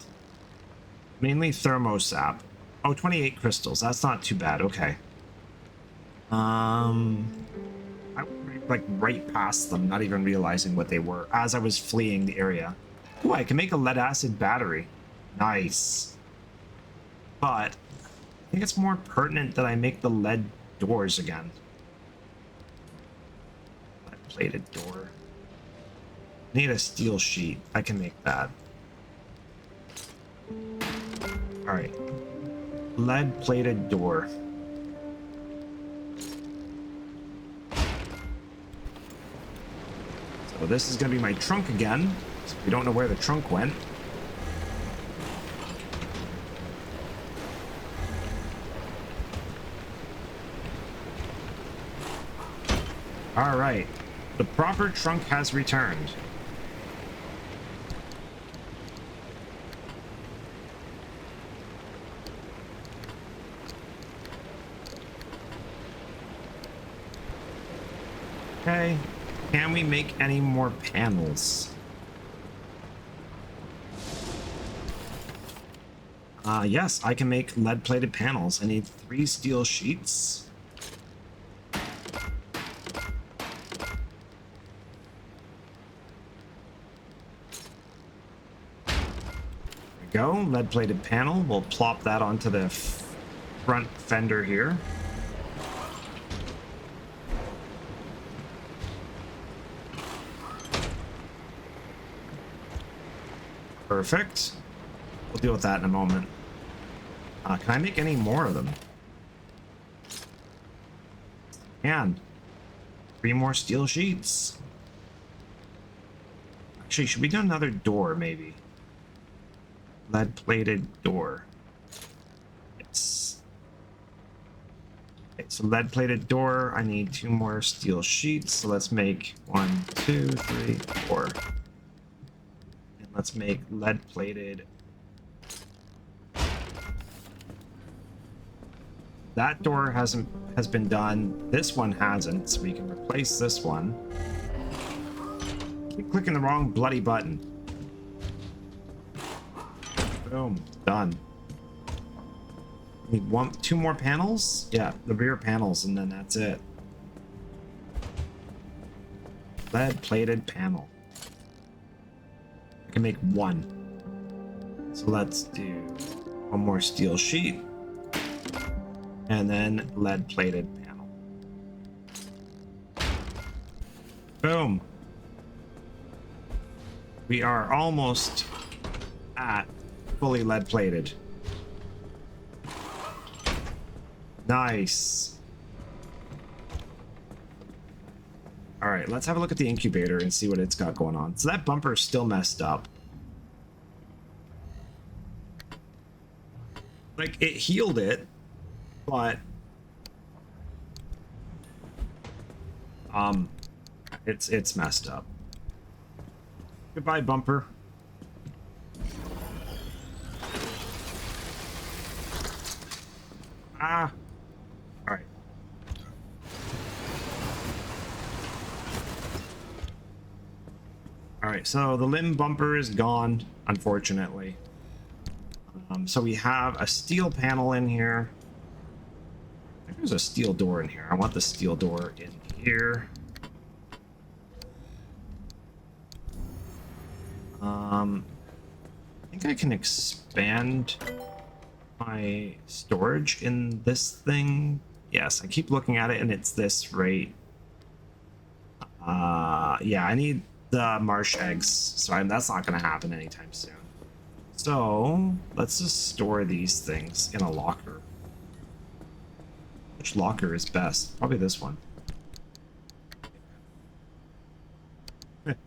Mainly thermosap. Oh, 28 crystals. That's not too bad. Okay. I went like right past them, not even realizing what they were as I was fleeing the area. Oh, I can make a lead acid battery. Nice. But I think it's more pertinent that I make the lead doors again. Plated door. Need a steel sheet. I can make that. All right. Lead plated door. So this is going to be my trunk again. So we don't know where the trunk went. All right. The proper trunk has returned. Okay, can we make any more panels? Yes, I can make lead-plated panels. I need 3 steel sheets. Go, lead-plated panel. We'll plop that onto the front fender here. Perfect. We'll deal with that in a moment. Can I make any more of them? And 3 more steel sheets. Actually, should we do another door, maybe? Lead-plated door. Yes. Okay, so lead-plated door. I need 2 more steel sheets. So let's make 1, 2, 3, 4. And let's make lead-plated. That door has been done. This one hasn't, so we can replace this one. Keep clicking the wrong bloody button. Boom. Done. Need two more panels? Yeah, the rear panels, and then that's it. Lead-plated panel. I can make one. So let's do one more steel sheet. And then lead-plated panel. Boom. We are almost at fully lead-plated. Nice. All right, let's have a look at the incubator and see what it's got going on. So that bumper is still messed up. Like, it healed it, but it's messed up. Goodbye, bumper. Ah. All right. All right, so the limb bumper is gone, unfortunately. So we have a steel panel in here. I think there's a steel door in here. I want the steel door in here. I think I can expand my storage in this thing. Yes, I keep looking at it and it's this right. Yeah, I need the marsh eggs, so that's not going to happen anytime soon. So let's just store these things in a locker. Which locker is best? Probably this one.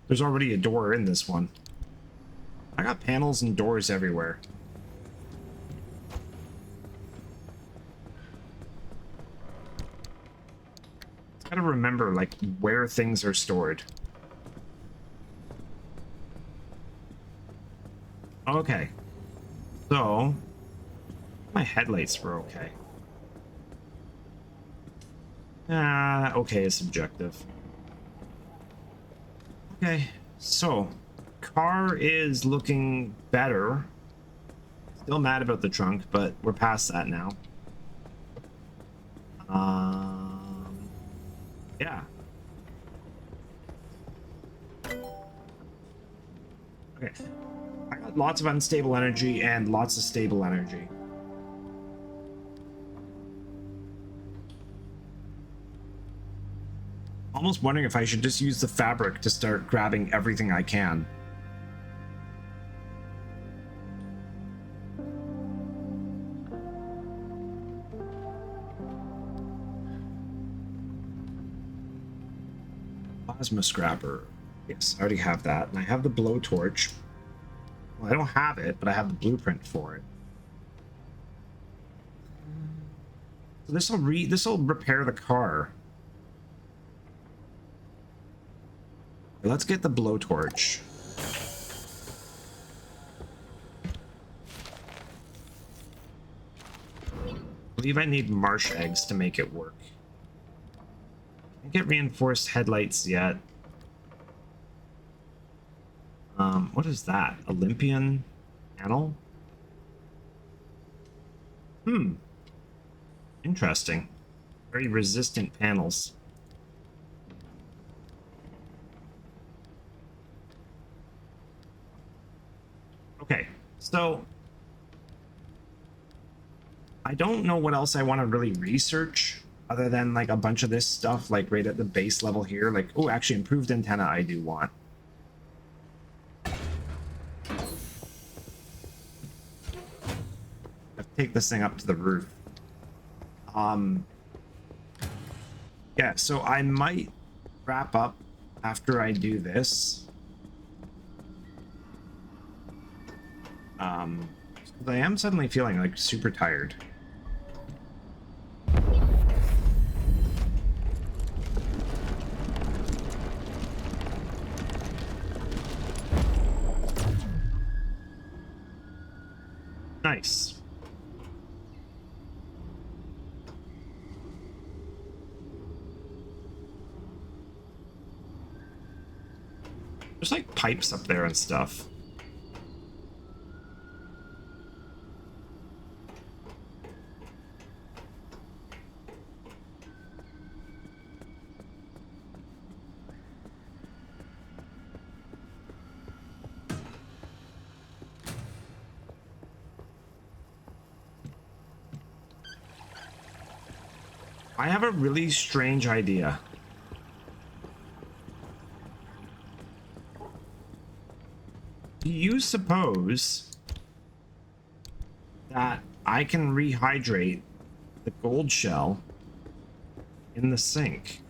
There's already a door in this one. I got panels and doors everywhere. Just gotta remember, like, where things are stored. Okay. So, my headlights were okay. Okay is subjective. Okay, so car is looking better. Still mad about the trunk, but we're past that now. Yeah. Okay. I got lots of unstable energy and lots of stable energy. Almost wondering if I should just use the fabric to start grabbing everything I can. Plasma scrapper. Yes, I already have that. And I have the blowtorch. Well, I don't have it, but I have the blueprint for it. So this'll repair the car. Let's get the blowtorch. I believe I need marsh eggs to make it work. Can't get reinforced headlights yet. What is that? Olympian panel? Interesting. Very resistant panels. Okay, so I don't know what else I want to really research other than like a bunch of this stuff, like right at the base level here. Like, oh, actually, improved antenna I do want. I have to take this thing up to the roof. Yeah, so I might wrap up after I do this. I am suddenly feeling like super tired. Nice. There's like pipes up there and stuff. I have a really strange idea. Do you suppose that I can rehydrate the gold shell in the sink?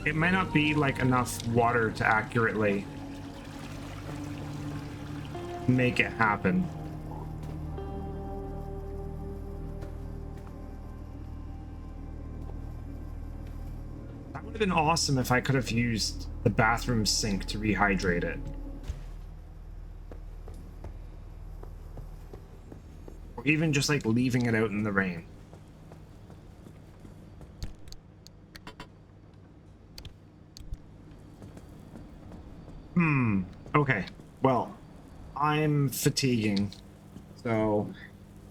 It might not be like enough water to accurately make it happen. That would have been awesome if I could have used the bathroom sink to rehydrate it. Or even just like leaving it out in the rain. Okay, well, I'm fatiguing, so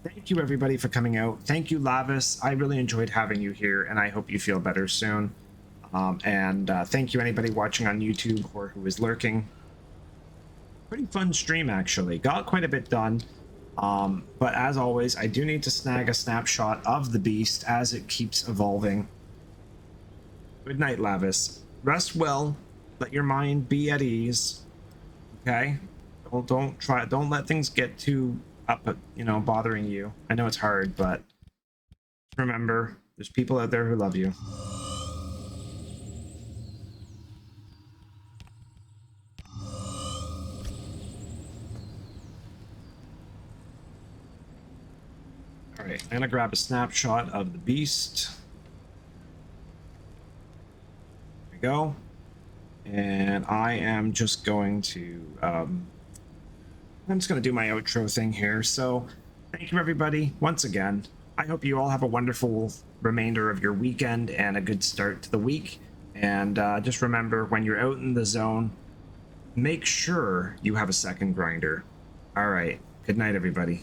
thank you everybody for coming out. Thank you, Lavis. I really enjoyed having you here, and I hope you feel better soon. Thank you anybody watching on YouTube or who is lurking. Pretty fun stream, actually. Got quite a bit done, but as always, I do need to snag a snapshot of the beast as it keeps evolving. Good night, Lavis. Rest well. Let your mind be at ease. Okay, don't let things get too up, bothering you. I know it's hard, but remember, there's people out there who love you. All right, I'm gonna grab a snapshot of the beast. There we go. And I am just going to, I'm just going to do my outro thing here. So thank you, everybody, once again. I hope you all have a wonderful remainder of your weekend and a good start to the week. And just remember, when you're out in the zone, make sure you have a second grinder. All right. Good night, everybody.